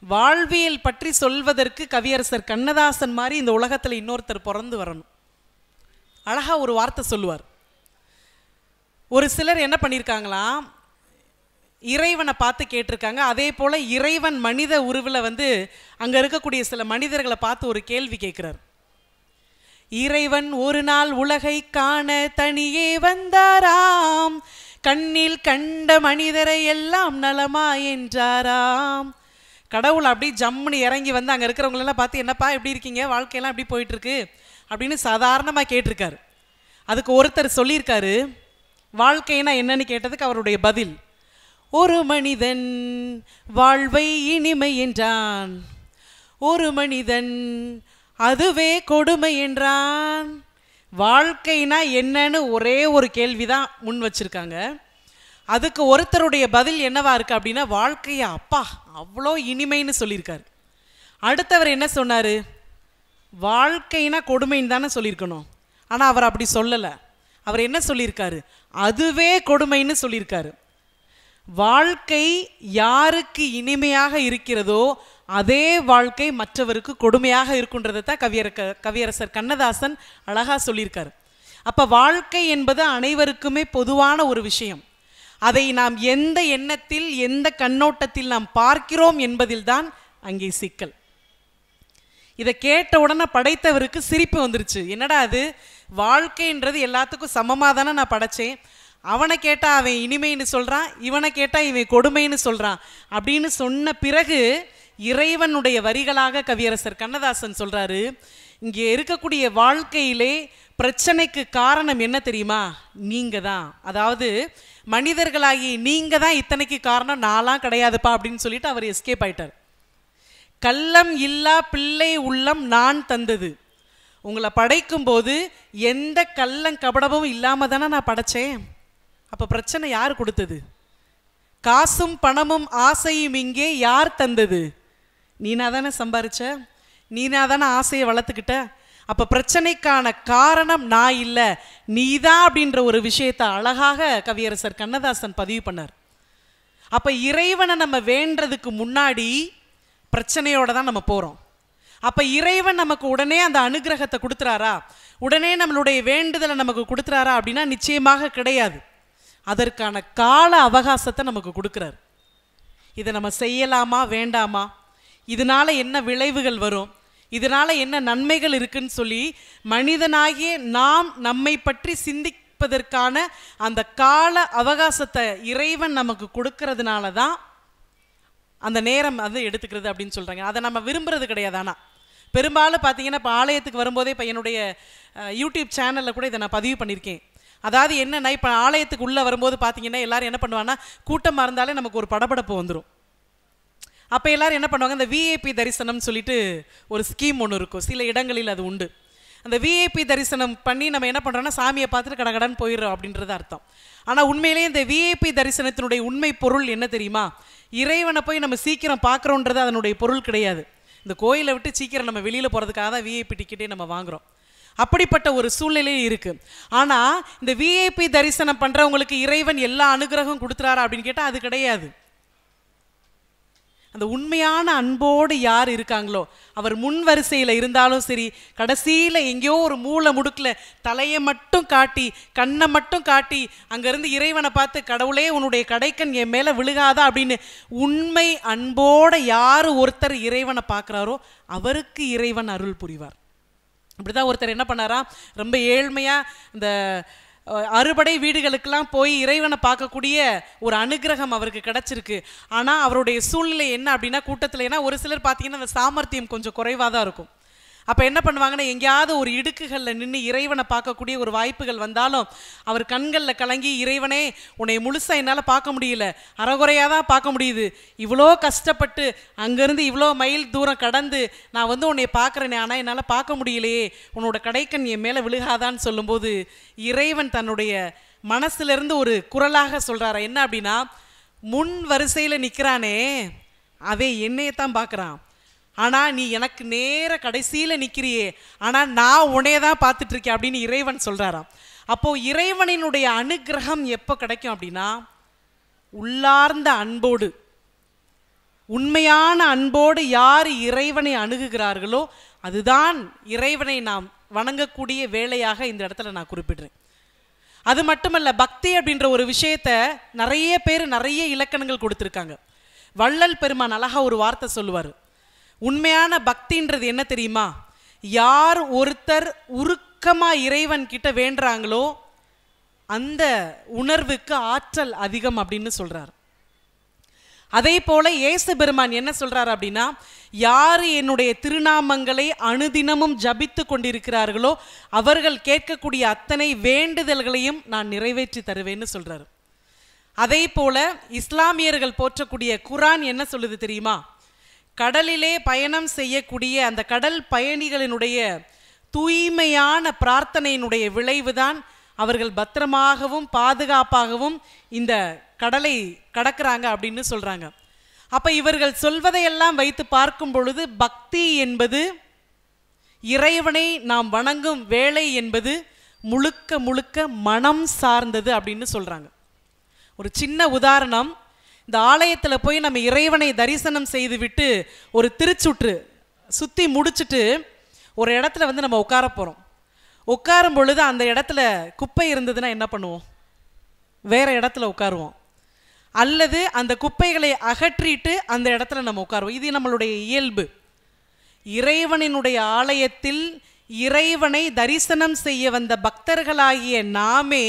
வாழ்வியல் பற்றி சொல்வதற்கு கவியரசர் கண்ணதாசன் மாதிரி இந்த உலகத்தில் இன்னொருத்தர் பிறந்து வரணும். அழகா ஒரு வார்த்தை சொல்லுவார். ஒரு சிலர் என்ன பண்ணியிருக்காங்களாம், இறைவனை பார்த்து கேட்டிருக்காங்க. அதே போல் இறைவன் மனித உருவில் அங்கே இருக்கக்கூடிய சில மனிதர்களை பார்த்து ஒரு கேள்வி கேட்குறார். இறைவன் ஒரு நாள் உலகை காண தனியே வந்தாராம், கண்ணில் கண்ட மனிதரை எல்லாம் நலமா என்றாராம். கடவுள் அப்படி ஜம்முன்னு இறங்கி அங்கே இருக்கிறவங்களெல்லாம் பார்த்து, என்னப்பா எப்படி இருக்கீங்க, வாழ்க்கையெல்லாம் எப்படி போயிட்டுருக்கு அப்படின்னு சாதாரணமாக கேட்டிருக்காரு. அதுக்கு ஒருத்தர் சொல்லியிருக்காரு, வாழ்க்கைனா என்னன்னு கேட்டதுக்கு அவருடைய பதில், ஒரு மனிதன் வாழ்வை இனிமை என்றான், ஒரு மனிதன் அதுவே கொடுமை என்றான். வாழ்க்கைனா என்னன்னு ஒரே ஒரு கேள்விதான் முன் வச்சிருக்காங்க. அதுக்கு ஒருத்தருடைய பதில் என்னவா இருக்கு அப்படின்னா, வாழ்க்கையா அப்பா அவ்வளோ இனிமைன்னு சொல்லியிருக்காரு. அடுத்தவர் என்ன சொன்னார், வாழ்க்கைனா கொடுமைன்னு தானே சொல்லியிருக்கணும். ஆனால் அவர் அப்படி சொல்லலை. அவர் என்ன சொல்லியிருக்காரு, அதுவே கொடுமைன்னு சொல்லியிருக்காரு. வாழ்க்கை யாருக்கு இனிமையாக இருக்கிறதோ அதே வாழ்க்கை மற்றவருக்கு கொடுமையாக இருக்குன்றதை தான் கவியரசர் கண்ணதாசன் அழகா சொல்லியிருக்காரு. அப்போ வாழ்க்கை என்பது அனைவருக்குமே பொதுவான ஒரு விஷயம். அதை நாம் எந்த எண்ணத்தில் எந்த கண்ணோட்டத்தில் நாம் பார்க்கிறோம் என்பதில் தான் அங்கே சிக்கல். இதை கேட்ட உடனே படைத்தவருக்கு சிரிப்பு வந்துருச்சு. என்னடா அது, வாழ்க்கைன்றது எல்லாத்துக்கும் சமமாக தானே நான் படைச்சேன், அவனை கேட்டால் அவன் இனிமைன்னு சொல்கிறான், இவனை கேட்டால் இவன் கொடுமைன்னு சொல்கிறான் அப்படின்னு சொன்ன பிறகு இறைவனுடைய வரிகளாக கவியரசர் கண்ணதாசன் சொல்கிறாரு, இங்கே இருக்கக்கூடிய வாழ்க்கையிலே பிரச்சனைக்கு காரணம் என்ன தெரியுமா, நீங்கள் தான். அதாவது மனிதர்களாகி நீங்கள் தான் இத்தனைக்கு காரணம், நான்லாம் கிடையாதுப்பா அப்படின்னு சொல்லிட்டு அவர் எஸ்கேப் ஆயிட்டார். கள்ளம் இல்லா பிள்ளை உள்ளம் நான் தந்தது. உங்களை படைக்கும் போது எந்த கள்ளம் கபடமும் இல்லாமல் தானே நான் படைச்சேன். அப்போ பிரச்சனை யார் கொடுத்தது? காசும் பணமும் ஆசையும் இங்கே யார் தந்தது? நீனா தானே சம்பாரிச்ச, நீனா தானே ஆசையை வளர்த்துக்கிட்ட. அப்போ பிரச்சனைக்கான காரணம் நான் இல்லை, நீதான் அப்படின்ற ஒரு விஷயத்தை அழகாக கவியரசர் கண்ணதாசன் பதிவு பண்ணார். அப்போ இறைவனை நம்ம வேண்டதுக்கு முன்னாடி பிரச்சனையோட தான் நம்ம போகிறோம். அப்போ இறைவன் நமக்கு உடனே அந்த அனுகிரகத்தை கொடுத்துறாரா, உடனே நம்மளுடைய வேண்டுதலை நமக்கு கொடுத்துறாரா அப்படின்னா நிச்சயமாக கிடையாது. அதற்கான கால அவகாசத்தை நமக்கு கொடுக்குறார். இதை நம்ம செய்யலாமா வேண்டாமா, இதனால என்ன விளைவுகள் வரும், இதனால என்ன நன்மைகள் இருக்குன்னு சொல்லி மனிதனாகிய நாம் நம்மை பற்றி சிந்திப்பதற்கான அந்த கால அவகாசத்தை இறைவன் நமக்கு கொடுக்கறதுனால தான் அந்த நேரம் எடுத்துக்கிறது அப்படின்னு சொல்கிறாங்க. அதை நம்ம விரும்புறது கிடையாது. ஆனால் பெரும்பாலும் பார்த்தீங்கன்னா இப்போ ஆலயத்துக்கு வரும்போதே இப்போ என்னுடைய யூடியூப் சேனலில் கூட இதை நான் பதிவு பண்ணியிருக்கேன். அதாவது என்னென்னா, இப்போ ஆலயத்துக்கு உள்ளே வரும்போது பார்த்தீங்கன்னா எல்லோரும் என்ன பண்ணுவாங்கன்னா, கூட்டமாக இருந்தாலே நமக்கு ஒரு படபடப்பு வந்துடும். அப்போ எல்லோரும் என்ன பண்ணுவாங்க, இந்த விஐபி தரிசனம்னு சொல்லிட்டு ஒரு ஸ்கீம் ஒன்று இருக்கும், சில இடங்களில் அது உண்டு. அந்த விஐபி தரிசனம் பண்ணி நம்ம என்ன பண்ணுறோன்னா, சாமியை பார்த்துட்டு கடகடன்னு போயிடுறோம் அப்படின்றது அர்த்தம். ஆனால் உண்மையிலேயே இந்த விஐபி தரிசனத்தினுடைய உண்மை பொருள் என்ன தெரியுமா, இறைவனை போய் நம்ம சீக்கிரம் பார்க்குறோன்றது அதனுடைய பொருள் கிடையாது. இந்த கோயிலை விட்டு சீக்கிரம் நம்ம வெளியில் போகிறதுக்காக தான் விஐபி டிக்கெட்டே நம்ம வாங்குகிறோம். அப்படிப்பட்ட ஒரு சூழ்நிலை இருக்குது. ஆனால் இந்த விஐபி தரிசனம் பண்ணுறவங்களுக்கு இறைவன் எல்லா அனுகிரகம் கொடுத்துறாரா அப்படின்னு கேட்டால் அது கிடையாது. அந்த உண்மையான அன்போடு யார் இருக்காங்களோ, அவர் முன் வரிசையில் இருந்தாலும் சரி, கடைசியில் எங்கேயோ ஒரு மூளை முடுக்கில் தலையை மட்டும் காட்டி கண்ணை மட்டும் காட்டி அங்கேருந்து இறைவனை பார்த்து, கடவுளே உன்னுடைய கடைக்கண் என் மேலே விழுகாதா அப்படின்னு உண்மை அன்போடு யார் ஒருத்தர் இறைவனை பார்க்குறாரோ அவருக்கு இறைவன் அருள் புரிவார். அப்படிதான் ஒருத்தர் என்ன பண்ணாரா, ரொம்ப ஏழ்மையாக இந்த அறுபடை வீடுகளுக்கெல்லாம் போய் இறைவனை பார்க்கக்கூடிய ஒரு அனுகிரகம் அவருக்கு கிடச்சிருக்கு. ஆனால் அவருடைய சூழ்நிலை என்ன அப்படின்னா, கூட்டத்தில் ஏன்னா ஒரு சிலர் பார்த்தீங்கன்னா அந்த சாமர்த்தியம் கொஞ்சம் குறைவாக தான் இருக்கும். அப்போ என்ன பண்ணுவாங்கன்னா, எங்கேயாவது ஒரு இடுக்குகளில் நின்று இறைவனை பார்க்கக்கூடிய ஒரு வாய்ப்புகள் வந்தாலும் அவர் கண்களில் கலங்கி, இறைவனே உன்னை முழுசாக என்னால் பார்க்க முடியல, அறகுறையாக தான் பார்க்க முடியுது, இவ்வளோ கஷ்டப்பட்டு அங்கேருந்து இவ்வளோ மைல் தூரம் கடந்து நான் வந்து உன்னை பார்க்குறேனே, ஆனால் என்னால் பார்க்க முடியலையே, உன்னோட கடைக்கண் என் மேலே விழுகாதான்னு சொல்லும்போது இறைவன் தன்னுடைய மனசுலேருந்து ஒரு குரலாக சொல்கிறாரா, என்ன அப்படின்னா, முன் வரிசையில் நிற்கிறானே அவன் என்னையத்தான் பார்க்குறான், ஆனால் நீ எனக்கு நேர கடைசியில் நிற்கிறியே, ஆனால் நான் உன்னைய தான் பார்த்துட்டு இருக்கேன் அப்படின்னு இறைவன் சொல்கிறாராம். அப்போது இறைவனினுடைய அனுகிரகம் எப்போ கிடைக்கும் அப்படின்னா, உள்ளார்ந்த அன்போடு, உண்மையான அன்போடு யார் இறைவனை அணுகுகிறார்களோ அதுதான் இறைவனை நாம் வணங்கக்கூடிய வேலையாக இந்த இடத்துல நான் குறிப்பிடுறேன். அது மட்டுமல்ல, பக்தி அப்படின்ற ஒரு விஷயத்த நிறைய பேர் நிறைய இலக்கணங்கள் கொடுத்துருக்காங்க. வள்ளல் பெருமான் அழகா ஒரு வார்த்தை சொல்லுவார், உண்மையான பக்தின்றது என்ன தெரியுமா, யார் ஒருத்தர் உருக்கமாக இறைவன் கிட்ட வேண்டுறாங்களோ அந்த உணர்வுக்கு ஆற்றல் அதிகம் அப்படின்னு சொல்றார். அதே போல இயேசு பெருமான் என்ன சொல்றாரு அப்படின்னா, யார் என்னுடைய திருநாமங்களை அனுதினமும் ஜபித்து கொண்டிருக்கிறார்களோ அவர்கள் கேட்கக்கூடிய அத்தனை வேண்டுதல்களையும் நான் நிறைவேற்றி தருவேன்னு சொல்றாரு. அதே போல இஸ்லாமியர்கள் போற்றக்கூடிய குரான் என்ன சொல்லுது தெரியுமா, கடலிலே பயணம் செய்யக்கூடிய அந்த கடல் பயணிகளினுடைய தூய்மையான பிரார்த்தனையினுடைய விளைவுதான் அவர்கள் பத்திரமாகவும் பாதுகாப்பாகவும் இந்த கடலை கடக்கிறாங்க அப்படின்னு சொல்றாங்க. அப்ப இவர்கள் சொல்வதையெல்லாம் வைத்து பார்க்கும் பொழுது பக்தி என்பது, இறைவனை நாம் வணங்கும் வேலை என்பது முழுக்க முழுக்க மனம் சார்ந்தது அப்படின்னு சொல்றாங்க. ஒரு சின்ன உதாரணம், இந்த ஆலயத்தில் போய் நம்ம இறைவனை தரிசனம் செய்து விட்டு ஒரு திருச்சுற்று சுற்றி முடிச்சுட்டு ஒரு இடத்துல வந்து நம்ம உட்கார போகிறோம். உட்காரும் பொழுது அந்த இடத்துல குப்பை இருந்ததுன்னா என்ன பண்ணுவோம், வேற இடத்துல உட்காருவோம், அல்லது அந்த குப்பைகளை அகற்றிட்டு அந்த இடத்துல நம்ம உட்காருவோம். இது நம்மளுடைய இயல்பு. இறைவனினுடைய ஆலயத்தில் இறைவனை தரிசனம் செய்ய வந்த பக்தர்களாகிய நாமே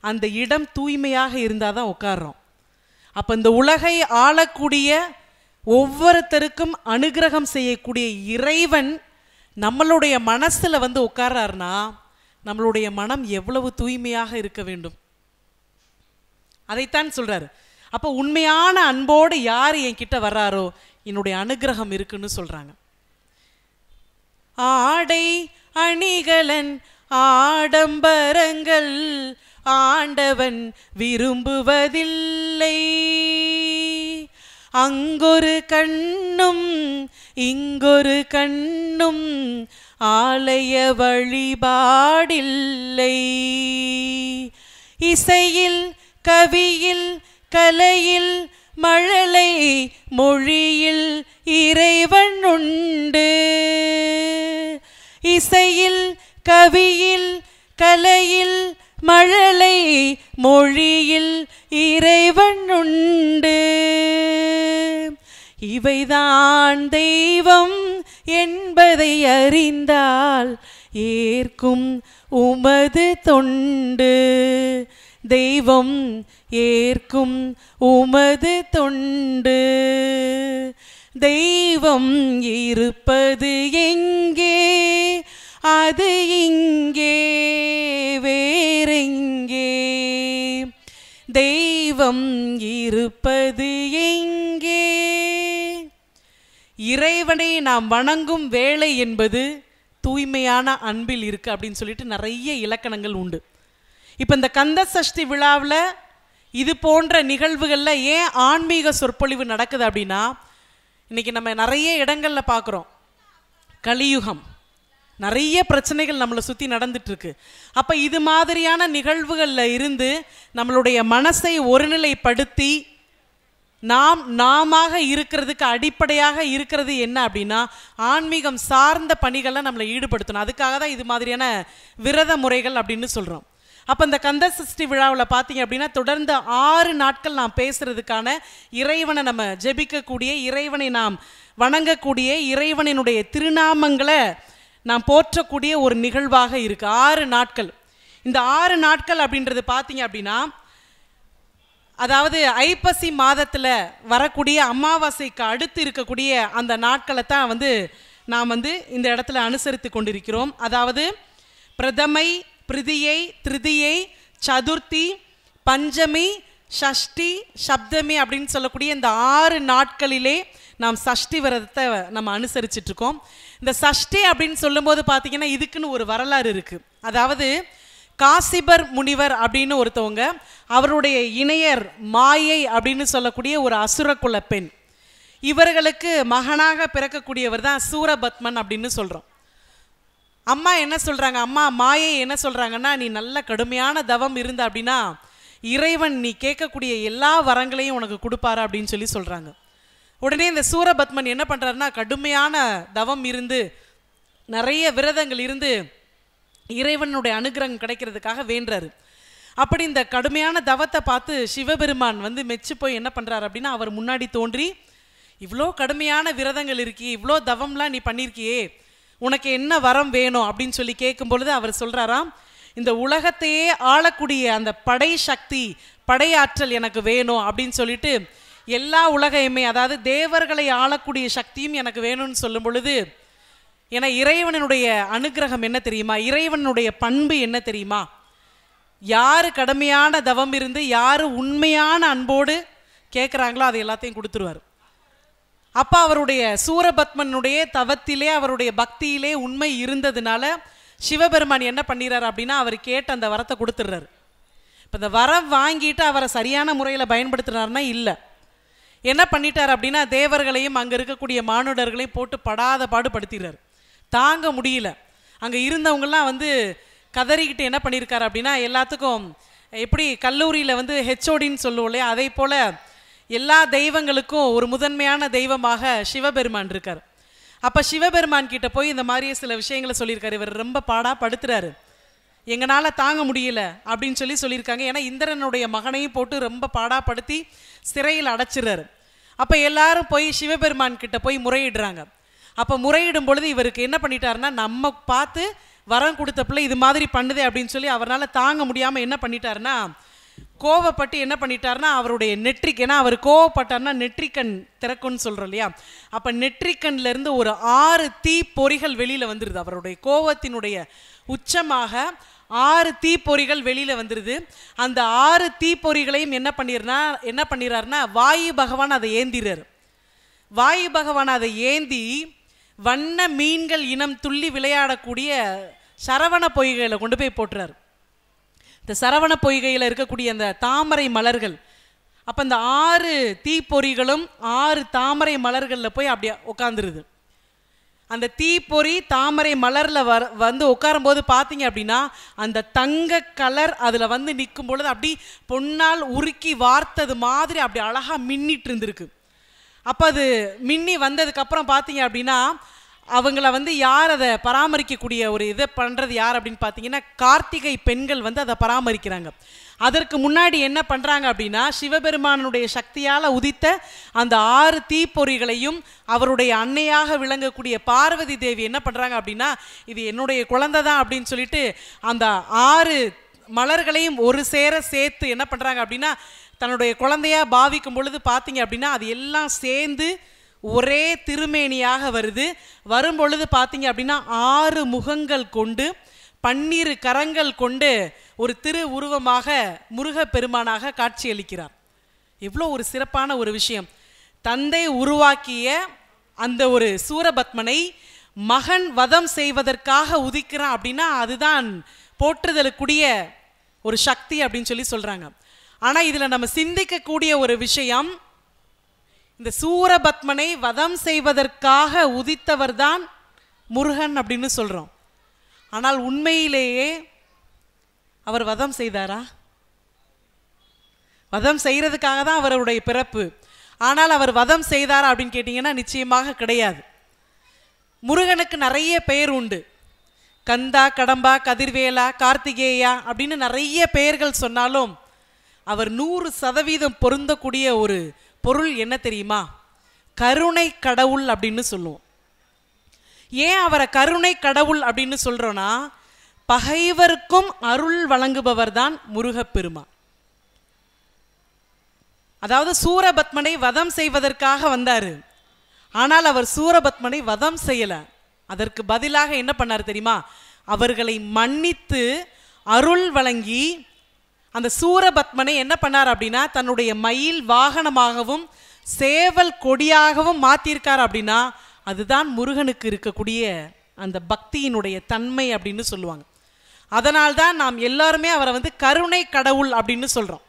அந்த இடம் தூய்மையாக இருந்தால் தான் உட்கார்றோம். அப்போ இந்த உலகை ஆளக்கூடிய ஒவ்வொருத்தருக்கும் அனுகிரகம் செய்யக்கூடிய இறைவன் நம்மளுடைய மனசில் வந்து உட்கார்றாருனா நம்மளுடைய மனம் எவ்வளவு தூய்மையாக இருக்க வேண்டும், அதைத்தான் சொல்றாரு. அப்போ உண்மையான அன்போடு யார் என்கிட்ட வர்றாரோ என்னுடைய அனுகிரகம் இருக்குன்னு சொல்றாங்க. ஆடை அணிகலன் ஆடம்பரங்கள் ஆண்டவன் விரும்புவதில்லை, அங்கொரு கண்ணும் இங்கொரு கண்ணும் ஆலய வழிபாடில்லை, இசையில் கவியில் கலையில் மழலை மொழியில் இறைவன் உண்டு, இசையில் கவியில் கலையில் மழலை மொழியில் இறைவன் உண்டு, இவைதான் தெய்வம் என்பதை அறிந்தால் ஏற்கும் உமது தொண்டு, தெய்வம் ஏற்கும் உமது தொண்டு, தெய்வம் இருப்பது எங்கே, அது இங்கே வேறெங்கே, தெய்வம் இருப்பது எங்கே. இறைவனை நாம் வணங்கும் வேலை என்பது தூய்மையான அன்பில் இருக்கு அப்படின்னு சொல்லிட்டு நிறைய இலக்கணங்கள் உண்டு. இப்போ இந்த கந்த சஷ்டி விழாவில் இது போன்ற நிகழ்வுகளில் ஏன் ஆன்மீக சொற்பொழிவு நடக்குது அப்படின்னா, இன்னைக்கு நம்ம நிறைய இடங்களில் பார்க்குறோம், கலியுகம், நிறைய பிரச்சனைகள் நம்மளை சுற்றி நடந்துட்டு இருக்கு. அப்போ இது மாதிரியான நிகழ்வுகளில் இருந்து நம்மளுடைய மனசை ஒருநிலைப்படுத்தி நாம இருக்கிறதுக்கு அடிப்படையாக இருக்கிறது என்ன அப்படின்னா ஆன்மீகம் சார்ந்த பணிகளை நம்மளை ஈடுபடுத்தணும். அதுக்காக தான் இது மாதிரியான விரத முறைகள் அப்படின்னு சொல்கிறோம். அப்போ இந்த கந்த சஷ்டி விழாவில் பார்த்தீங்க அப்படின்னா தொடர்ந்து 6 நாட்கள் நாம் பேசுறதுக்கான, இறைவனை நம்ம ஜெபிக்கக்கூடிய, இறைவனை நாம் வணங்கக்கூடிய, இறைவனினுடைய திருநாமங்களை நாம் போற்றக்கூடிய ஒரு நிகழ்வாக இருக்கு 6 நாட்கள். இந்த 6 நாட்கள் அப்படின்றது பார்த்தீங்க அப்படின்னா, அதாவது ஐப்பசி மாதத்தில் வரக்கூடிய அமாவாசைக்கு அடுத்து இருக்கக்கூடிய அந்த நாட்களை தான் வந்து நாம் இந்த இடத்துல அனுசரித்து கொண்டிருக்கிறோம். அதாவது பிரதமை, பிரிதியை, திருதியை, சதுர்த்தி, பஞ்சமி, ஷஷ்டி, சப்தமி அப்படின்னு சொல்லக்கூடிய இந்த 6 நாட்களிலே நாம் சஷ்டி விரதத்தை நம்ம அனுசரிச்சுட்டு இருக்கோம். இந்த சஷ்டி அப்படின்னு சொல்லும்போது பார்த்தீங்கன்னா இதுக்குன்னு ஒரு வரலாறு இருக்குது. அதாவது காசிபர் முனிவர் அப்படின்னு ஒருத்தவங்க, அவருடைய இணையர் மாயை அப்படின்னு சொல்லக்கூடிய ஒரு அசுரகுல பெண், இவர்களுக்கு மகனாக பிறக்கக்கூடியவர் தான் சூரபத்மன் அப்படின்னு சொல்கிறோம். அம்மா என்ன சொல்கிறாங்க, அம்மா மாயை என்ன சொல்கிறாங்கன்னா, நீ நல்ல கடுமையான தவம் இருந்த அப்படின்னா இறைவன் நீ கேட்கக்கூடிய எல்லா வரங்களையும் உனக்கு கொடுப்பாரு அப்படின்னு சொல்லி சொல்கிறாங்க. உடனே இந்த சூரபத்மன் என்ன பண்ணுறாருன்னா, கடுமையான தவம் இருந்து நிறைய விரதங்கள் இருந்து இறைவனுடைய அனுகிரகம் கிடைக்கிறதுக்காக வேண்டுறாரு. அப்படி இந்த கடுமையான தவத்தை பார்த்து சிவபெருமான் மெச்சு போய் என்ன பண்ணுறாரு அப்படின்னா, அவர் முன்னாடி தோன்றி, இவ்வளோ கடுமையான விரதங்கள் இருக்கே, இவ்வளோ தவம்லாம் நீ பண்ணியிருக்கியே, உனக்கு என்ன வரம் வேணும் அப்படின்னு சொல்லி கேட்கும் பொழுது அவர் சொல்கிறாராம், இந்த உலகத்தையே ஆளக்கூடிய அந்த படை சக்தி, படையாற்றல் எனக்கு வேணும் அப்படின்னு சொல்லிட்டு எல்லா உலகையுமே, அதாவது தேவர்களை ஆளக்கூடிய சக்தியும் எனக்கு வேணும்னு சொல்லும் பொழுது, ஏன்னா இறைவனுடைய அனுகிரகம் என்ன தெரியுமா, இறைவனுடைய பண்பு என்ன தெரியுமா, யார் கடுமையான தவம் இருந்து யார் உண்மையான அன்போடு கேட்குறாங்களோ அது எல்லாத்தையும் கொடுத்துருவார். அப்போ அவருடைய சூரபத்மனுடைய தவத்திலே, அவருடைய பக்தியிலே உண்மை இருந்ததுனால சிவபெருமான் என்ன பண்ணிடுறாரு அப்படின்னா, அவர் கேட்ட அந்த வரத்தை கொடுத்துட்றாரு. இப்போ இந்த வரம் வாங்கிட்டு அவரை சரியான முறையில் பயன்படுத்துனாருன்னா இல்லை, என்ன பண்ணிட்டார் அப்படின்னா, தேவர்களையும் அங்கே இருக்கக்கூடிய மானுடர்களையும் போட்டு படாத பாடுபடுத்திடுறாரு. தாங்க முடியல. அங்கே இருந்தவங்கெல்லாம் கதறிக்கிட்டு என்ன பண்ணியிருக்காரு அப்படின்னா, எல்லாத்துக்கும் எப்படி கல்லூரியில் ஹெச்ஓடின்னு சொல்லுவோம் இல்லையா, அதே போல் எல்லா தெய்வங்களுக்கும் ஒரு முதன்மையான தெய்வமாக சிவபெருமான் இருக்கார். அப்போ சிவபெருமான் கிட்ட போய் இந்த மாதிரியே சில விஷயங்களை சொல்லியிருக்காரு, இவர் ரொம்ப படுத்துறாரு, எங்களால் தாங்க முடியல அப்படின்னு சொல்லியிருக்காங்க. ஏன்னா இந்திரனுடைய மகனையும் போட்டு ரொம்ப பாடாப்படுத்தி சிறையில் அடைச்சிடுறாரு. அப்போ எல்லாரும் போய் சிவபெருமான் கிட்ட போய் முறையிடுறாங்க. அப்போ முறையிடும் பொழுது இவருக்கு என்ன பண்ணிட்டாருன்னா, நம்ம பார்த்து வரம் கொடுத்த பிள்ளை இது மாதிரி பண்ணுதே அப்படின்னு சொல்லி அவரால் தாங்க முடியாமல் என்ன பண்ணிட்டாருன்னா, கோவப்பட்டு என்ன பண்ணிட்டாருன்னா, அவருடைய நெற்றிக், ஏன்னா அவர் கோவப்பட்டார்னா நெற்றிக்கண் திறக்கும்னு சொல்கிறோம் இல்லையா, அப்போ நெற்றிக்கண்லேருந்து ஒரு 6 தீப்பொறிகள் வெளியில் வந்துடுது. அவருடைய கோவத்தினுடைய உச்சமாக 6 தீப்பொறிகள் வெளியில் வந்துடுது. அந்த 6 தீப்பொறிகளையும் என்ன பண்ணிடுறாருன்னா வாயு பகவான் அதை ஏந்திறார். வாயு பகவான் அதை ஏந்தி வண்ண மீன்கள் இனம் துள்ளி விளையாடக்கூடிய சரவண பொய்கையில் கொண்டு போய் போட்டுறார். இந்த சரவண பொய்கையில் இருக்கக்கூடிய அந்த தாமரை மலர்கள், அப்போ இந்த 6 தீப்பொறிகளும் 6 தாமரை மலர்களில் போய் அப்படியே உட்காந்துருது. அந்த தீப்பொறி தாமரை மலரில் உட்காரும்போது பார்த்தீங்க அப்படின்னா, அந்த தங்க கலர் அதில் நிற்கும் பொழுது அப்படி பொன்னால் உருக்கி வார்த்தது மாதிரி அப்படி அழகாக மின்னிட்டு இருந்திருக்கு. அப்போ அது மின்னி வந்ததுக்கப்புறம் பார்த்தீங்க அப்படின்னா, அவங்கள யார் அதை பராமரிக்கக்கூடிய ஒரு இதை பண்ணுறது யார் அப்படின்னு பார்த்தீங்கன்னா, கார்த்திகை பெண்கள் அதை பராமரிக்கிறாங்க. அதற்கு முன்னாடி என்ன பண்ணுறாங்க அப்படின்னா, சிவபெருமானுடைய சக்தியால் உதித்த அந்த 6 தீப்பொறிகளையும் அவருடைய அன்னையாக விளங்கக்கூடிய பார்வதி தேவி என்ன பண்ணுறாங்க அப்படின்னா, இது என்னுடைய குழந்தை தான் அப்படின்னு சொல்லிட்டு அந்த 6 மலர்களையும் ஒரு சேர சேர்த்து என்ன பண்ணுறாங்க அப்படின்னா, தன்னுடைய குழந்தையாக பாவிக்கும் பொழுது பார்த்தீங்க அப்படின்னா அது எல்லாம் சேர்ந்து ஒரே திருமேனியாக வரும் பொழுது பார்த்தீங்க அப்படின்னா 6 முகங்கள் கொண்டு 12 கரங்கள் கொண்டு ஒரு திரு உருவமாக முருகப்பெருமானாக காட்சியளிக்கிறார். எவ்வளோ ஒரு சிறப்பான ஒரு விஷயம். தந்தை உருவாக்கிய அந்த ஒரு சூரபத்மனை மகன் வதம் செய்வதற்காக உதிக்கிறான் அப்படின்னா அதுதான் போற்றுதலுக்குரிய ஒரு சக்தி அப்படின்னு சொல்கிறாங்க. ஆனால் இதில் நம்ம சிந்திக்கக்கூடிய ஒரு விஷயம், இந்த சூரபத்மனை வதம் செய்வதற்காக உதித்தவர் தான் முருகன் அப்படின்னு சொல்கிறோம். ஆனால் உண்மையிலேயே அவர் வதம் செய்தாரா? வதம் செய்கிறதுக்காக தான் அவருடைய பிறப்பு. ஆனால் அவர் வதம் செய்தாரா அப்படின்னு கேட்டிங்கன்னா நிச்சயமாக கிடையாது. முருகனுக்கு நிறைய பெயர் உண்டு. கந்தா, கடம்பா, கதிர்வேலா, கார்த்திகேயா அப்படின்னு நிறைய பெயர்கள் சொன்னாலும் அவர் 100% பொருந்தக்கூடிய ஒரு பொருள் என்ன தெரியுமா? கருணை கடவுள் அப்படின்னு சொல்லுவோம். ஏன் அவரை கருணை கடவுள் அப்படின்னு சொல்கிறோன்னா, பகைவருக்கும் அருள் வழங்குபவர் தான் முருகப்பெருமான். அதாவது சூரபத்மனை வதம் செய்வதற்காக வந்தார். ஆனால் அவர் சூரபத்மனை வதம் செய்யலை, அதற்கு பதிலாக என்ன பண்ணார் தெரியுமா? அவர்களை மன்னித்து அருள் வழங்கி அந்த சூரபத்மனை என்ன பண்ணார் அப்படின்னா தன்னுடைய மயில் வாகனமாகவும் சேவல் கொடியாகவும் மாற்றியிருக்கார். அப்படின்னா அதுதான் முருகனுக்கு இருக்கக்கூடிய அந்த பக்தியினுடைய தன்மை அப்படின்னு சொல்லுவாங்க. அதனால்தான் நாம் எல்லாருமே அவரை வந்து கருணை கடவுள் அப்படின்னு சொல்கிறோம்.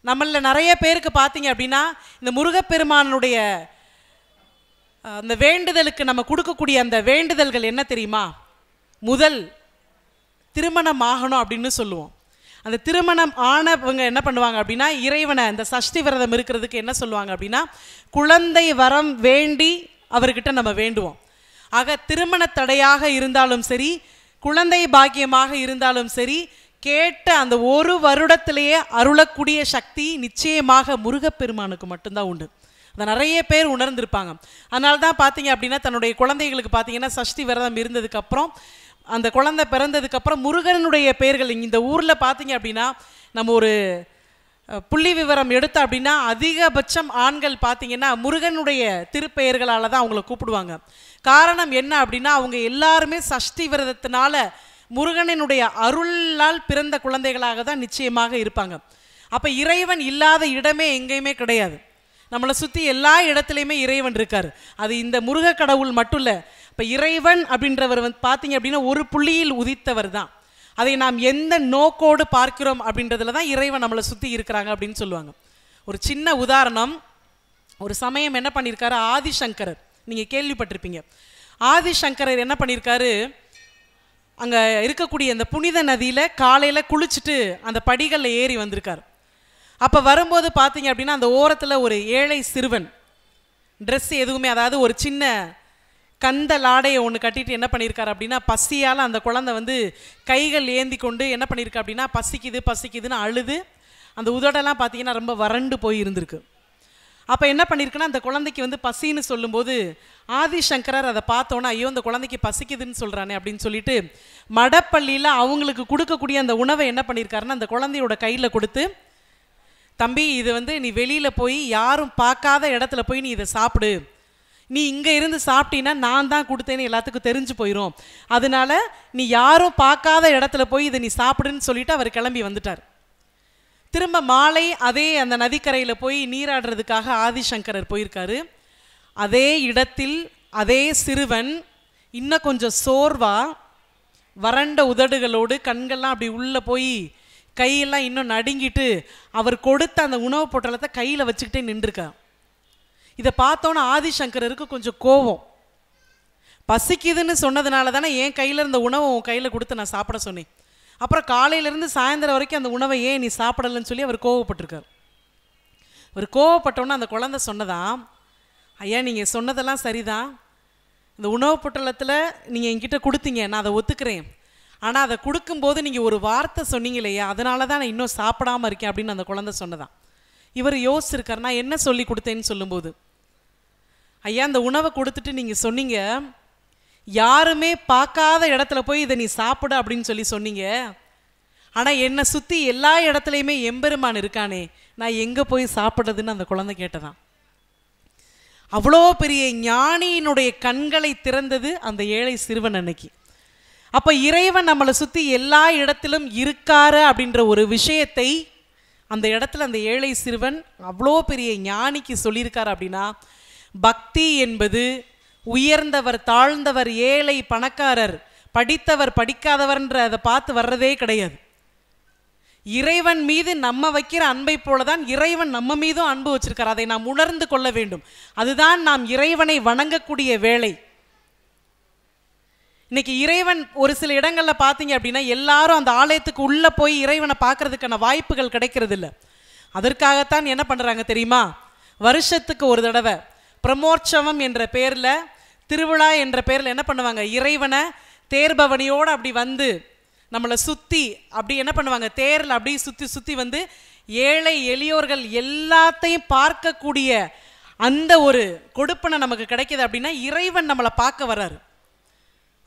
நம்மள நிறைய பேருக்கு பார்த்தீங்க அப்படின்னா இந்த முருகப்பெருமானுடைய அந்த வேண்டுதலுக்கு நம்ம கொடுக்கக்கூடிய அந்த வேண்டுதல்கள் என்ன தெரியுமா? முதல் திருமணம் ஆகணும் அப்படின்னு சொல்லுவோம். அந்த திருமணம் ஆனவங்க என்ன பண்ணுவாங்க அப்படின்னா இறைவனை இந்த சஷ்டி விரதம் இருக்கிறதுக்கு என்ன சொல்லுவாங்க அப்படின்னா குழந்தை வரம் வேண்டி அவர்கிட்ட நம்ம வேண்டுவோம். ஆக திருமண தடையாக இருந்தாலும் சரி, குழந்தை பாக்கியமாக இருந்தாலும் சரி, கேட்ட அந்த ஒரு வருடத்திலேயே அருளக்கூடிய சக்தி நிச்சயமாக முருகப்பெருமானுக்கு மட்டும்தான் உண்டு. அதை நிறைய பேர் உணர்ந்திருப்பாங்க. அதனால தான் பார்த்தீங்க அப்படின்னா தன்னுடைய குழந்தைகளுக்கு பார்த்தீங்கன்னா சஷ்டி விரதம் இருந்ததுக்கப்புறம் அந்த குழந்தை பிறந்ததுக்கப்புறம் முருகனுடைய பெயர்கள் இந்த ஊரில் பார்த்தீங்க அப்படின்னா நம்ம ஒரு புள்ளி விவரம் எடுத்த அப்படின்னா அதிகபட்சம் ஆண்கள் பார்த்தீங்கன்னா முருகனுடைய திருப்பெயர்களால் தான் அவங்கள கூப்பிடுவாங்க. காரணம் என்ன அப்படின்னா அவங்க எல்லாருமே சஷ்டி விரதத்தினால முருகனினுடைய அருளால் பிறந்த குழந்தைகளாக தான் நிச்சயமாக இருப்பாங்க. அப்போ இறைவன் இல்லாத இடமே எங்கேயுமே கிடையாது. நம்மளை சுற்றி எல்லா இடத்துலையுமே இறைவன் இருக்கார். அது இந்த முருக கடவுள் மட்டும் இல்லை. இப்போ இறைவன் அப்படின்றவர் வந்து பார்த்தீங்க அப்படின்னா ஒரு புள்ளியில் உதித்தவர் தான். அதை நாம் எந்த நோக்கோடு பார்க்கிறோம் அப்படின்றதுல தான் இறைவன் நம்மளை சுற்றி இருக்கிறாங்க அப்படின்னு சொல்லுவாங்க. ஒரு சின்ன உதாரணம், ஒரு சமயம் என்ன பண்ணியிருக்காரு ஆதிசங்கரர், நீங்கள் கேள்விப்பட்டிருப்பீங்க. ஆதிசங்கரர் என்ன பண்ணியிருக்காரு, அங்கே இருக்கக்கூடிய அந்த புனித நதியில் காலையில் குளிச்சுட்டு அந்த படிகளில் ஏறி வந்திருக்கார். அப்போ வரும்போது பார்த்தீங்க அப்படின்னா அந்த ஓரத்தில் ஒரு ஏழை சிறுவன் ட்ரெஸ் எதுவுமே, அதாவது ஒரு சின்ன கந்த லாடையை ஒன்று கட்டிட்டு என்ன பண்ணியிருக்காரு அப்படின்னா பசியால் அந்த குழந்தை வந்து கைகள் ஏந்தி கொண்டு என்ன பண்ணியிருக்கா அப்படின்னா பசிக்குது பசிக்குதுன்னு அழுது அந்த உதடெல்லாம் பார்த்தீங்கன்னா ரொம்ப வறண்டு போய் இருந்திருக்கு. அப்போ என்ன பண்ணியிருக்குன்னா அந்த குழந்தைக்கு வந்து பசின்னு சொல்லும்போது ஆதிசங்கரர் அதை பார்த்தோன்னா ஐயோ இந்த குழந்தைக்கு பசிக்குதுன்னு சொல்கிறானே அப்படின்னு சொல்லிட்டு மடப்பள்ளியில் அவங்களுக்கு கொடுக்கக்கூடிய அந்த உணவை என்ன பண்ணியிருக்காருன்னா அந்த குழந்தையோட கையில் கொடுத்து, தம்பி இது வந்து நீ வெளியில் போய் யாரும் பார்க்காத இடத்துல போய் நீ இதை சாப்பிடு, நீ இங்கே இருந்து சாப்பிட்டீன்னா நான் தான் கொடுத்தேன்னு எல்லாத்துக்கும் தெரிஞ்சு போயிடும், அதனால நீ யாரும் பார்க்காத இடத்துல போய் இதை நீ சாப்பிடுன்னு சொல்லிட்டு அவர் கிளம்பி வந்துட்டார். திரும்ப மாலை அதே அந்த நதிக்கரையில் போய் நீராடுறதுக்காக ஆதிசங்கரர் போயிருக்காரு. அதே இடத்தில் அதே சிறுவன் இன்னும் கொஞ்சம் சோர்வா வறண்ட உதடுகளோடு கண்கள்லாம் அப்படி உள்ளே போய் கையெல்லாம் இன்னும் நடுங்கிட்டு அவர் கொடுத்த அந்த உணவு பொட்டலத்தை கையில் வச்சுக்கிட்டே நின்றுருக்கார். இதை பார்த்தோன்னே ஆதிசங்கரருக்கு கொஞ்சம் கோபம். பசிக்குதுன்னு சொன்னதுனால தானே என் கையில் இருந்த உணவை உன் கையில் கொடுத்து நான் சாப்பிட சொன்னேன், அப்புறம் காலையிலேருந்து சாயந்தரம் வரைக்கும் அந்த உணவை ஏன் நீ சாப்பிடலன்னு சொல்லி அவர் கோவப்பட்டிருக்கார். அவர் கோவப்பட்டோன்னே அந்த குழந்தை சொன்னதான், ஐயா நீங்கள் சொன்னதெல்லாம் சரிதான், இந்த உணவு பொட்டலத்தில் நீங்கள் என்கிட்ட கொடுத்தீங்க, நான் அதை ஒத்துக்கிறேன், ஆனால் அதை கொடுக்கும்போது நீங்கள் ஒரு வார்த்தை சொன்னீங்க இல்லையா, அதனால தான் நான் இன்னும் சாப்பிடாமல் இருக்கேன் அப்படின்னு அந்த குழந்தை சொன்னதான். இவர் யோசிச்சிருக்கார், நான் என்ன சொல்லி கொடுத்தேன்னு சொல்லும்போது, ஐயா இந்த உணவை கொடுத்துட்டு நீங்கள் சொன்னீங்க யாருமே பார்க்காத இடத்துல போய் இதை நீ சாப்பிட அப்படின்னு சொல்லி சொன்னீங்க, ஆனால் என்னை சுற்றி எல்லா இடத்துலையுமே எம்பெருமான் இருக்கானே, நான் எங்கே போய் சாப்பிட்றதுன்னு அந்த குழந்தை கேட்டதான். அவ்வளோ பெரிய ஞானியினுடைய கண்களை திறந்தது அந்த ஏழை சிறுவன் அன்னைக்கு. அப்போ இறைவன் நம்மளை சுற்றி எல்லா இடத்திலும் இருக்காரு அப்படின்ற ஒரு விஷயத்தை அந்த இடத்துல அந்த ஏழை சிறுவன் அவ்வளோ பெரிய ஞானிக்கு சொல்லியிருக்காரு. அப்படின்னா பக்தி என்பது உயர்ந்தவர் தாழ்ந்தவர் ஏழை பணக்காரர் படித்தவர் படிக்காதவர்ன்ற அதை பார்த்து வர்றதே கிடையாது. இறைவன் மீது நம்ம வைக்கிற அன்பை போலதான் இறைவன் நம்ம மீதும் அன்பு வச்சிருக்கார். அதை நாம் உணர்ந்து கொள்ள வேண்டும். அதுதான் நாம் இறைவனை வணங்கக்கூடிய வேலை. இன்னைக்கு இறைவன் ஒரு சில இடங்களில் பார்த்தீங்க அப்படின்னா எல்லாரும் அந்த ஆலயத்துக்கு உள்ளே போய் இறைவனை பார்க்கறதுக்கான வாய்ப்புகள் கிடைக்கிறது இல்லை. அதற்காகத்தான் என்ன பண்ணுறாங்க தெரியுமா, வருஷத்துக்கு ஒரு தடவை பிரமோற்சவம் என்ற பேரில், திருவிழா என்ற பேரில் என்ன பண்ணுவாங்க, இறைவனை தேர்பவனியோடு அப்படி வந்து நம்மளை சுற்றி அப்படி என்ன பண்ணுவாங்க, தேரில் அப்படி சுற்றி சுற்றி வந்து ஏழை எளியோர்கள் எல்லாத்தையும் பார்க்கக்கூடிய அந்த ஒரு கொடுப்பனை நமக்கு கிடைக்கிது. அப்படின்னா இறைவன் நம்மளை பார்க்க வர்றாரு.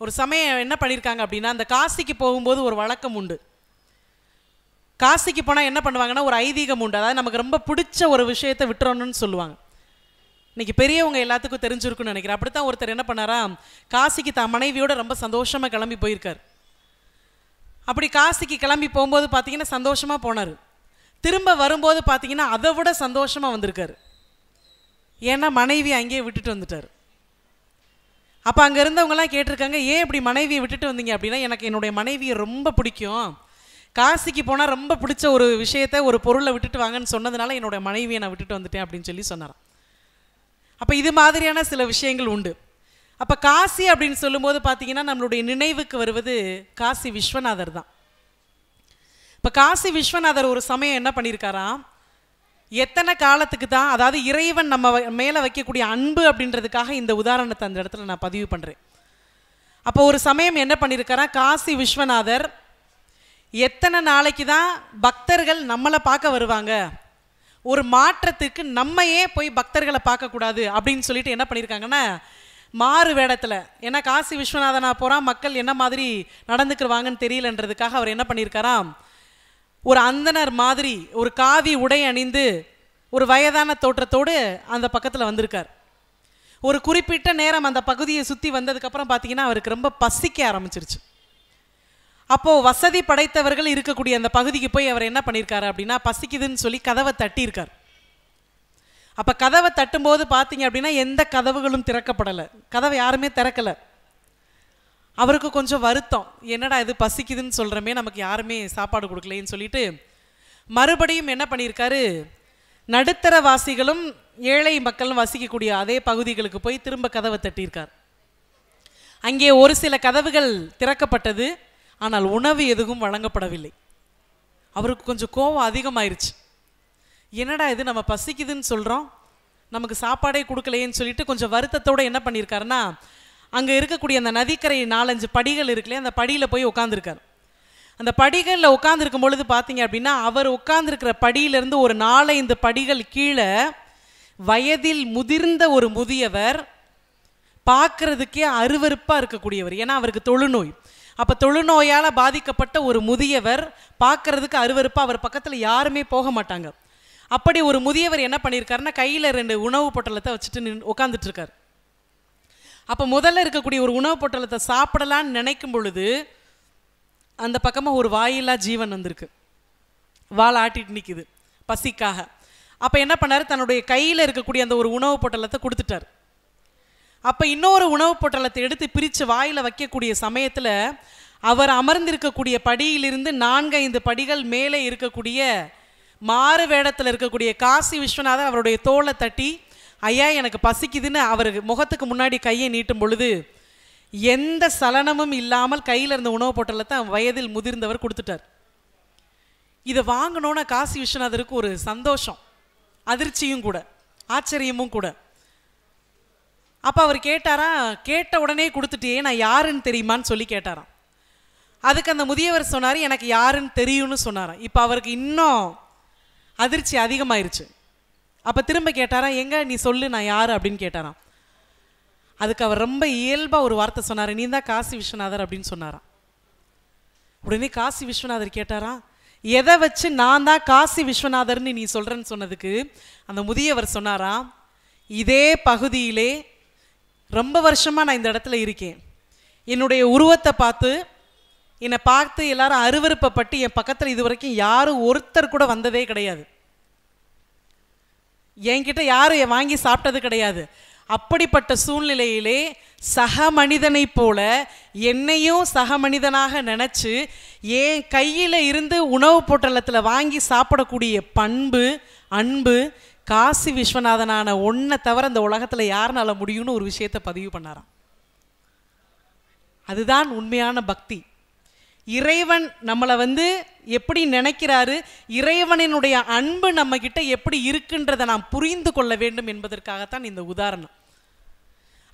ஒரு சமயம் என்ன பண்ணியிருக்காங்க அப்படின்னா, அந்த காசிக்கு போகும்போது ஒரு வழக்கம் உண்டு. காசிக்கு போனால் என்ன பண்ணுவாங்கன்னா ஒரு ஐதீகம் உண்டு. அதாவது நமக்கு ரொம்ப பிடிச்ச ஒரு விஷயத்தை விட்டுறணும்னு சொல்லுவாங்க. இன்னைக்கு பெரியவங்க எல்லாத்துக்கும் தெரிஞ்சிருக்குன்னு நினைக்கிறேன். அப்படித்தான் ஒருத்தர் என்ன பண்ணாரா, காசிக்கு தான் மனைவியோட ரொம்ப சந்தோஷமாக கிளம்பி போயிருக்கார். அப்படி காசிக்கு கிளம்பி போகும்போது பார்த்தீங்கன்னா சந்தோஷமாக போனார். திரும்ப வரும்போது பார்த்தீங்கன்னா அதை விட சந்தோஷமாக வந்திருக்கார். ஏன்னா மனைவி அங்கேயே விட்டுட்டு வந்துட்டார். அப்போ அங்கே இருந்தவங்கலாம் கேட்டிருக்காங்க, ஏன் இப்படி மனைவியை விட்டுட்டு வந்தீங்க அப்படின்னா, எனக்கு என்னுடைய மனைவியை ரொம்ப பிடிக்கும், காசிக்கு போனால் ரொம்ப பிடிச்ச ஒரு விஷயத்தை ஒரு பொருளை விட்டுட்டு வாங்கன்னு சொன்னதுனால என்னுடைய மனைவியை நான் விட்டுட்டு வந்துட்டேன் அப்படின்னு சொல்லி சொன்னாராம். அப்போ இது மாதிரியான சில விஷயங்கள் உண்டு. அப்போ காசி அப்படின்னு சொல்லும்போது பார்த்தீங்கன்னா நம்மளுடைய நினைவுக்கு வருவது காசி விஸ்வநாதர் தான். இப்போ காசி விஸ்வநாதர் ஒரு சமயம் என்ன பண்ணியிருக்காராம், எத்தனை காலத்துக்கு தான், அதாவது இறைவன் நம்ம மேலே வைக்கக்கூடிய அன்பு அப்படின்றதுக்காக இந்த உதாரணத்தை அந்த இடத்துல நான் பதிவு பண்ணுறேன். அப்போ ஒரு சமயம் என்ன பண்ணியிருக்காரா, காசி விஸ்வநாதர் எத்தனை நாளைக்கு தான் பக்தர்கள் நம்மளை பார்க்க வருவாங்க, ஒரு மாற்றத்துக்கு நம்மையே போய் பக்தர்களை பார்க்கக்கூடாது அப்படின்னு சொல்லிட்டு என்ன பண்ணியிருக்காங்கன்னா, மாறு வேடத்தில், ஏன்னா காசி விஸ்வநாதனா போகிறான், மக்கள் என்ன மாதிரி நடந்துக்குருவாங்கன்னு தெரியலன்றதுக்காக அவர் என்ன பண்ணியிருக்காராம், ஒரு அந்தனர் மாதிரி ஒரு காவி உடை அணிந்து ஒரு வயதான தோற்றத்தோடு அந்த பக்கத்தில் வந்திருக்கார். ஒரு குறிப்பிட்ட நேரம் அந்த பகுதியை சுற்றி வந்ததுக்கப்புறம் பார்த்தீங்கன்னா அவருக்கு ரொம்ப பசிக்க ஆரம்பிச்சிருச்சு. அப்போது வசதி படைத்தவர்கள் இருக்கக்கூடிய அந்த பகுதிக்கு போய் அவர் என்ன பண்ணியிருக்காரு அப்படின்னா, பசிக்குதுன்னு சொல்லி கதவை தட்டியிருக்கார். அப்போ கதவை தட்டும்போது பார்த்தீங்க அப்படின்னா எந்த கதவுகளும் திறக்கப்படலை, கதவை யாருமே திறக்கலை. அவருக்கு கொஞ்சம் வருத்தம், என்னடா இது பசிக்குதுன்னு சொல்கிறோமே, நமக்கு யாருமே சாப்பாடு கொடுக்கலைன்னு சொல்லிட்டு மறுபடியும் என்ன பண்ணியிருக்காரு, நடுத்தர வாசிகளும் ஏழை மக்களும் வசிக்கக்கூடிய அதே பகுதிகளுக்கு போய் திரும்ப கதவை தட்டியிருக்கார். அங்கே ஒரு சில கதவுகள் திறக்கப்பட்டது, ஆனால் உணவு எதுவும் வழங்கப்படவில்லை. அவருக்கு கொஞ்சம் கோபம் அதிகமாயிருச்சு, என்னடா இது நம்ம பசிக்குதுன்னு சொல்கிறோம், நமக்கு சாப்பாடே கொடுக்கலையேன்னு சொல்லிட்டு கொஞ்சம் வருத்தத்தோடு என்ன பண்ணியிருக்காருன்னா, அங்கே இருக்கக்கூடிய அந்த நதிக்கரை 4-5 படிகள் இருக்குல்லையே, அந்த படியில் போய் உட்காந்துருக்கார். அந்த படிகளில் உட்காந்துருக்கும் பொழுது பார்த்தீங்க அப்படின்னா அவர் உட்காந்துருக்கிற படியிலேருந்து ஒரு 4-5 படிகள் கீழே வயதில் முதிர்ந்த ஒரு முதியவர், பார்க்கறதுக்கே அருவருப்பாக இருக்கக்கூடியவர், ஏன்னா அவருக்கு தொழுநோய். அப்போ தொழுநோயால் பாதிக்கப்பட்ட ஒரு முதியவர் பார்க்கறதுக்கு அருவருப்பாக, அவர் பக்கத்தில் யாருமே போக மாட்டாங்க. அப்படி ஒரு முதியவர் என்ன பண்ணியிருக்காருன்னா கையில் 2 உணவு பொட்டலத்தை வச்சுட்டு உட்காந்துட்டு இருக்கார். அப்போ முதல்ல இருக்கக்கூடிய ஒரு உணவு பொட்டலத்தை சாப்பிடலான்னு நினைக்கும் பொழுது அந்த பக்கமாக ஒரு வாயில்லா ஜீவன் வந்திருக்கு, வால் ஆட்டிட்டு நிற்குது பசிக்காக. அப்போ என்ன பண்ணார், தன்னுடைய கையில் இருக்கக்கூடிய அந்த ஒரு உணவு பொட்டலத்தை கொடுத்துட்டார். அப்போ இன்னொரு உணவு பொட்டலத்தை எடுத்து பிரித்து வாயில் வைக்கக்கூடிய சமயத்தில் அவர் அமர்ந்திருக்கக்கூடிய படியிலிருந்து 4-5 படிகள் மேலே இருக்கக்கூடிய மாறு வேடத்தில் இருக்கக்கூடிய காசி விஸ்வநாதர் அவருடைய தோளை தட்டி, ஐயா எனக்கு பசிக்குதுன்னு அவர் முகத்துக்கு முன்னாடி கையை நீட்டும் பொழுது எந்த சலனமும் இல்லாமல் கையில் இருந்த உணவு பொட்டலத்தை வயதில் முதிர்ந்தவர் கொடுத்துட்டார். இதை வாங்கினோன்னா காசி விஸ்வநாதருக்கு ஒரு சந்தோஷம், அதிர்ச்சியும் கூட, ஆச்சரியமும் கூட. அப்போ அவர் கேட்டாரா, கேட்ட உடனே கொடுத்துட்டியே, நான் யாருன்னு தெரியுமான்னு சொல்லி கேட்டாராம். அதுக்கு அந்த முதியவர் சொன்னார், எனக்கு யாருன்னு தெரியும்னு சொன்னாராம். இப்போ அவருக்கு இன்னும் அதிர்ச்சி அதிகமாயிருச்சு. அப்போ திரும்ப கேட்டாரா, எங்க நீ சொல்லு நான் யார் அப்படின்னு கேட்டாராம். அதுக்கு அவர் ரொம்ப இயல்பாக ஒரு வார்த்தை சொன்னார், நீ தான் காசி விஸ்வநாதர் அப்படின்னு சொன்னாராம். உடனே காசி விஸ்வநாதர் கேட்டாரா, எதை வச்சு நான் தான் காசி விஸ்வநாதர்னு நீ சொல்கிறேன்னு சொன்னதுக்கு அந்த முதியவர் சொன்னாராம், இதே பகுதியிலே ரொம்ப வருஷமாக நான் இந்த இடத்துல இருக்கேன், என்னுடைய உருவத்தை பார்த்து என்னை பார்த்து எல்லாரும் அருவருப்பப்பட்டு என் பக்கத்தில் இது வரைக்கும் யாரும் ஒருத்தர் கூட வந்ததே கிடையாது, என்கிட்ட யாரும் வாங்கி சாப்பிட்டது கிடையாது. அப்படிப்பட்ட சூழ்நிலையிலே சக மனிதனை போல என்னையும் சக மனிதனாக நினச்சி என் கையில் இருந்து உணவு பொட்டலத்தில் வாங்கி சாப்பிடக்கூடிய பண்பு அன்பு காசி விஸ்வநாதனான ஒன்றை தவிர இந்த உலகத்தில் யாருனால முடியும்னு ஒரு விஷயத்தை பதிவு பண்ணாராம். அதுதான் உண்மையான பக்தி. இறைவன் நம்மளை எப்படி நினைக்கிறாரு, இறைவனினுடைய அன்பு நம்ம கிட்ட எப்படி இருக்குன்றதை நாம் புரிந்து கொள்ள வேண்டும் என்பதற்காகத்தான் இந்த உதாரணம்.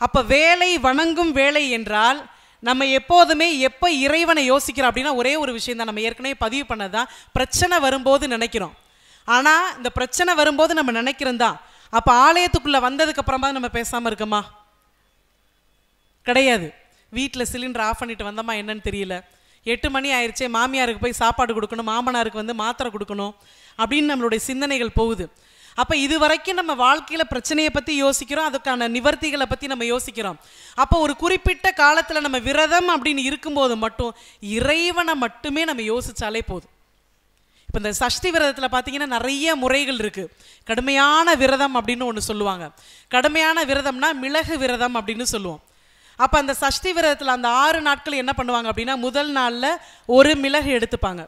அப்போ வேலை வணங்கும் வேலை என்றால் நம்ம எப்போதுமே எப்போ இறைவனை யோசிக்கிறோம் அப்படின்னா ஒரே ஒரு விஷயம் தான், நம்ம ஏற்கனவே பதிவு பண்ணதான், பிரச்சனை வரும்போது நினைக்கிறோம். ஆனால் இந்த பிரச்சனை வரும்போது நம்ம நினைக்கிறோம் தான். அப்போ ஆலயத்துக்குள்ளே வந்ததுக்கு அப்புறமா நம்ம பேசாமல் இருக்கோமா? கிடையாது. வீட்டில் சிலிண்டர் ஆஃப் பண்ணிட்டு வந்தோமா என்னன்னு தெரியல, 8 மணி ஆயிடுச்சே, மாமியாருக்கு போய் சாப்பாடு கொடுக்கணும், மாமனாருக்கு மாத்திரை கொடுக்கணும் அப்படின்னு நம்மளுடைய சிந்தனைகள் போகுது. அப்போ இது வரைக்கும் நம்ம வாழ்க்கையில் பிரச்சனையை பற்றி யோசிக்கிறோம், அதுக்கான நிவர்த்திகளை பற்றி நம்ம யோசிக்கிறோம். அப்போ ஒரு குறிப்பிட்ட காலத்தில் நம்ம விரதம் அப்படின்னு இருக்கும்போது மட்டும் இறைவனை மட்டுமே நம்ம யோசித்தாலே போதும். இப்போ இந்த சஷ்டி விரதத்தில் பார்த்தீங்கன்னா நிறைய முறைகள் இருக்குது. கடுமையான விரதம் அப்படின்னு ஒன்று சொல்லுவாங்க. கடுமையான விரதம்னா மிளகு விரதம் அப்படின்னு சொல்லுவோம். அப்போ அந்த சஷ்டி விரதத்தில் அந்த 6 நாட்கள் என்ன பண்ணுவாங்க அப்படின்னா, முதல் நாளில் 1 மிளகு எடுத்துப்பாங்க,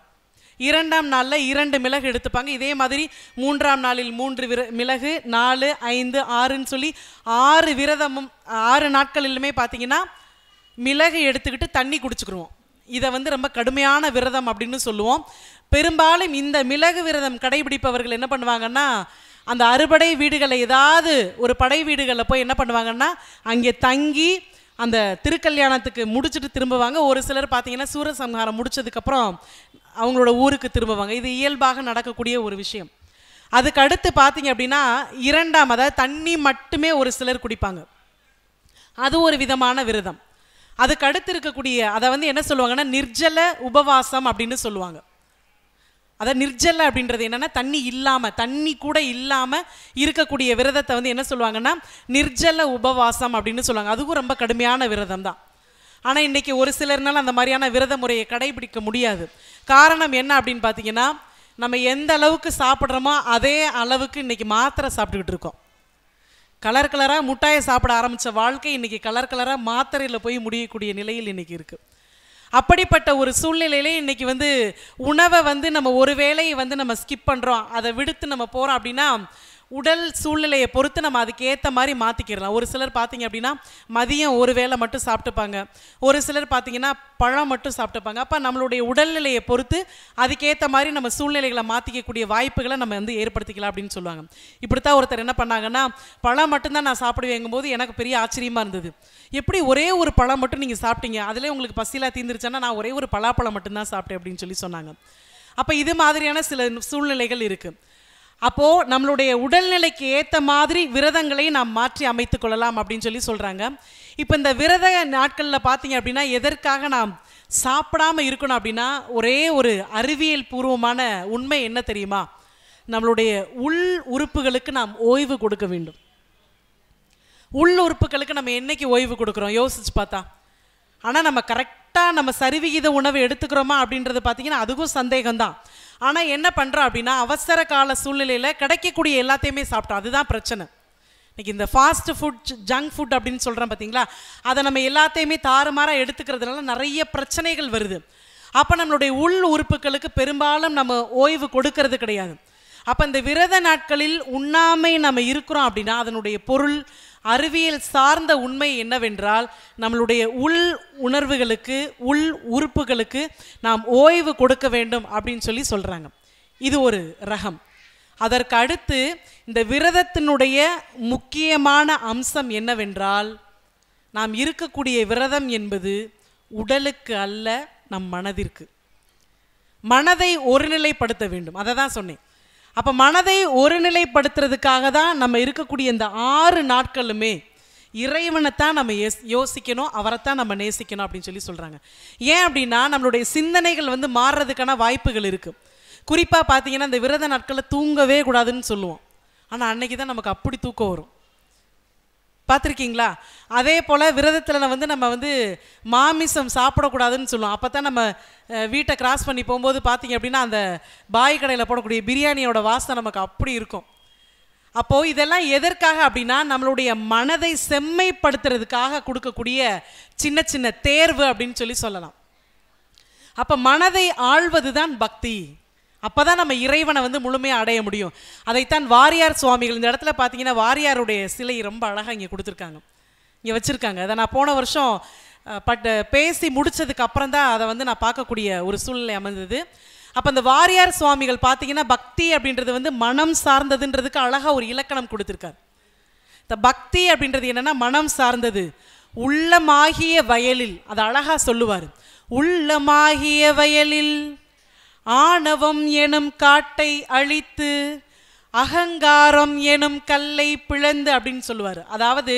2ஆம் நாளில் 2 மிளகு எடுத்துப்பாங்க, இதே மாதிரி 3ஆம் நாளில் 3 மிளகு, 4, 5, 6ன்னு சொல்லி 6 விரதமும் 6 நாட்களிலுமே பார்த்தீங்கன்னா மிளகு எடுத்துக்கிட்டு தண்ணி குடிச்சுக்கிடுவோம். இதை வந்து ரொம்ப கடுமையான விரதம் அப்படின்னு சொல்லுவோம். பெரும்பாலும் இந்த மிளகு விரதம் கடைபிடிப்பவர்கள் என்ன பண்ணுவாங்கன்னா, அந்த அறுபடை வீடுகளை ஏதாவது ஒரு படை வீடுகளில் போய் என்ன பண்ணுவாங்கன்னா அங்கே தங்கி அந்த திருக்கல்யாணத்துக்கு முடிச்சுட்டு திரும்புவாங்க. ஒரு சிலர் பார்த்தீங்கன்னா சூரசம்ஹாரம் முடிச்சதுக்கப்புறம் அவங்களோட ஊருக்கு திரும்புவாங்க. இது இயல்பாக நடக்கக்கூடிய ஒரு விஷயம். அதுக்கு அடுத்து பார்த்தீங்க அப்படின்னா 2ஆம், அதாவது தண்ணி மட்டுமே ஒரு சிலர் குடிப்பாங்க, அது ஒரு விதமான விரதம். அதுக்கு அடுத்து இருக்கக்கூடிய அதை வந்து என்ன சொல்லுவாங்கன்னா நிர்ஜல உபவாசம் அப்படின்னு சொல்லுவாங்க. அதாவது நிர்ஜல அப்படின்றது என்னன்னா தண்ணி இல்லாமல், தண்ணி கூட இல்லாமல் இருக்கக்கூடிய விரதத்தை வந்து என்ன சொல்லுவாங்கன்னா நிர்ஜல உபவாசம் அப்படின்னு சொல்லுவாங்க. அதுவும் ரொம்ப கடுமையான விரதம் தான். ஆனால் இன்றைக்கி ஒரு சிலர்னால அந்த மாதிரியான விரத முறையை கடைபிடிக்க முடியாது. காரணம் என்ன அப்படின்னு பார்த்தீங்கன்னா, நம்ம எந்த அளவுக்கு சாப்பிட்றோமோ அதே அளவுக்கு இன்றைக்கி மாத்திரை சாப்பிட்டுக்கிட்டு இருக்கோம். கலர் கலராக முட்டாயை சாப்பிட ஆரம்பித்த வாழ்க்கை இன்றைக்கி கலர் கலராக மாத்திரையில் போய் முடியக்கூடிய நிலையில் இன்றைக்கி இருக்குது. அப்படிப்பட்ட ஒரு சூழ்நிலையிலே இன்றைக்கி வந்து உணவை வந்து நம்ம ஒரு வேளையை வந்து நம்ம ஸ்கிப் பண்ணுறோம், அதை விடுத்து நம்ம போகிறோம் அப்படின்னா உடல் சூழ்நிலையை பொறுத்து நம்ம அதுக்கு ஏற்ற மாதிரி மாற்றிக்கிறலாம். ஒரு சிலர் பார்த்தீங்க அப்படின்னா மதியம் ஒரு வேளை மட்டும் சாப்பிட்டுப்பாங்க, ஒரு சிலர் பார்த்தீங்கன்னா பழம் மட்டும் சாப்பிட்டுப்பாங்க. அப்போ நம்மளுடைய உடல்நிலையை பொறுத்து அதுக்கேற்ற மாதிரி நம்ம சூழ்நிலைகளை மாற்றிக்கக்கூடிய வாய்ப்புகளை நம்ம வந்து ஏற்படுத்திக்கலாம் அப்படின்னு சொல்லுவாங்க. இப்படித்தான் ஒருத்தர் என்ன பண்ணாங்கன்னா, பழம் மட்டும்தான் நான் சாப்பிடுவேங்கும்போது எனக்கு பெரிய ஆச்சரியமாக இருந்தது. எப்படி ஒரே ஒரு பழம் மட்டும் நீங்கள் சாப்பிட்டீங்க, அதிலே உங்களுக்கு பசிலாம் தீர்ந்துருச்சுன்னா நான் ஒரே ஒரு பலாப்பழம் மட்டும்தான் சாப்பிட்டேன் அப்படின்னு சொல்லி சொன்னாங்க. அப்போ இது மாதிரியான சில சூழ்நிலைகள் இருக்குது. அப்போது நம்மளுடைய உடல்நிலைக்கு ஏற்ற மாதிரி விரதங்களை நாம் மாற்றி அமைத்து கொள்ளலாம் அப்படின்னு சொல்லி சொல்கிறாங்க. இப்போ இந்த விரத நாட்களில் பார்த்தீங்க அப்படின்னா எதற்காக நாம் சாப்பிடாமல் இருக்கணும் அப்படின்னா, ஒரே ஒரு அறிவியல் பூர்வமான உண்மை என்ன தெரியுமா, நம்மளுடைய உள் உறுப்புகளுக்கு நாம் ஓய்வு கொடுக்க வேண்டும். உள் உறுப்புகளுக்கு நம்ம என்னைக்கு ஓய்வு கொடுக்குறோம் யோசிச்சு பார்த்தா? ஆனால் நம்ம கரெக்டாக நம்ம சரிவிகித உணவு எடுத்துக்கிறோமா அப்படின்றது பார்த்தீங்கன்னா அதுக்கும் சந்தேகம்தான். ஆனால் என்ன பண்ணுறோம் அப்படின்னா, அவசர கால சூழ்நிலையில் கிடைக்கக்கூடிய எல்லாத்தையுமே சாப்பிட்டோம், அதுதான் பிரச்சனை. இன்றைக்கி இந்த ஃபாஸ்ட் ஃபுட், ஜங்க் ஃபுட் அப்படின்னு சொல்கிறோம் பார்த்தீங்களா, அதை நம்ம எல்லாத்தையுமே தாறுமாறாக எடுத்துக்கிறதுனால நிறைய பிரச்சனைகள் வருது. அப்போ நம்மளுடைய உள் உறுப்புகளுக்கு பெரும்பாலும் நம்ம ஓய்வு கொடுக்கறது கிடையாது. அப்போ இந்த விரத நாட்களில் உண்ணாமை நம்ம இருக்கிறோம் அப்படின்னா அதனுடைய பொருள், அறிவியல் சார்ந்த உண்மை என்னவென்றால், நம்மளுடைய உள் உணர்வுகளுக்கு, உள் உறுப்புகளுக்கு நாம் ஓய்வு கொடுக்க வேண்டும் அப்படின்னு சொல்லி சொல்கிறாங்க. இது ஒரு ரகம். அதற்கு அடுத்து இந்த விரதத்தினுடைய முக்கியமான அம்சம் என்னவென்றால், நாம் இருக்கக்கூடிய விரதம் என்பது உடலுக்கு அல்ல, நம் மனதிற்கு. மனதை ஒருநிலைப்படுத்த வேண்டும், அதை தான் சொன்னேன். அப்போ மனதை ஒருநிலைப்படுத்துறதுக்காக தான் நம்ம இருக்கக்கூடிய இந்த 6 நாட்களுமே இறைவனைத்தான் நம்ம யோசிக்கணும், அவரைத்தான் நம்ம நேசிக்கணும் அப்படின்னு சொல்லி சொல்கிறாங்க. ஏன் அப்படின்னா நம்மளுடைய சிந்தனைகள் வந்து மாறுறதுக்கான வாய்ப்புகள் இருக்குது. குறிப்பாக பார்த்தீங்கன்னா இந்த விரத நாட்களில் தூங்கவே கூடாதுன்னு சொல்லுவோம், ஆனால் அன்னைக்கு தான் நமக்கு அப்படி தூக்கம் வரும். பார்த்துருக்கீங்களா? அதே போல் விரதத்தில் வந்து நம்ம வந்து மாமிசம் சாப்பிடக்கூடாதுன்னு சொல்லுவோம். அப்போ தான் நம்ம வீட்டை கிராஸ் பண்ணி போகும்போது பார்த்தீங்க அப்படின்னா அந்த பாய் கடையில் போடக்கூடிய பிரியாணியோட வாசனை நமக்கு அப்படி இருக்கும். அப்போது இதெல்லாம் எதற்காக அப்படின்னா நம்மளுடைய மனதை செம்மைப்படுத்துறதுக்காக கொடுக்கக்கூடிய சின்ன சின்ன தேர்வு அப்படின்னு சொல்லி சொல்லலாம். அப்போ மனதை ஆள்வது தான் பக்தி. அப்போ தான் நம்ம இறைவனை வந்து முழுமையாக அடைய முடியும். அதைத்தான் வாரியார் சுவாமிகள், இந்த இடத்துல பார்த்தீங்கன்னா வாரியாருடைய சிலை ரொம்ப அழகாக இங்கே கொடுத்துருக்காங்க, இங்கே வச்சுருக்காங்க. அதை நான் போன வருஷம் பேசி முடித்ததுக்கு அப்புறம் தான் அதை வந்து நான் பார்க்கக்கூடிய ஒரு சூழ்நிலை அமைந்தது. அப்போ அந்த வாரியார் சுவாமிகள் பார்த்தீங்கன்னா பக்தி அப்படின்றது வந்து மனம் சார்ந்ததுன்றதுக்கு அழகாக ஒரு இலக்கணம் கொடுத்துருக்கார். இந்த பக்தி அப்படின்றது என்னென்னா மனம் சார்ந்தது, உள்ளமாகிய வயலில், அதை அழகாக சொல்லுவார். உள்ளமாகிய வயலில் ஆணவம் எனும் காட்டை அழித்து அகங்காரம் எனும் கல்லை பிளந்து அப்படின்னு சொல்லுவார். அதாவது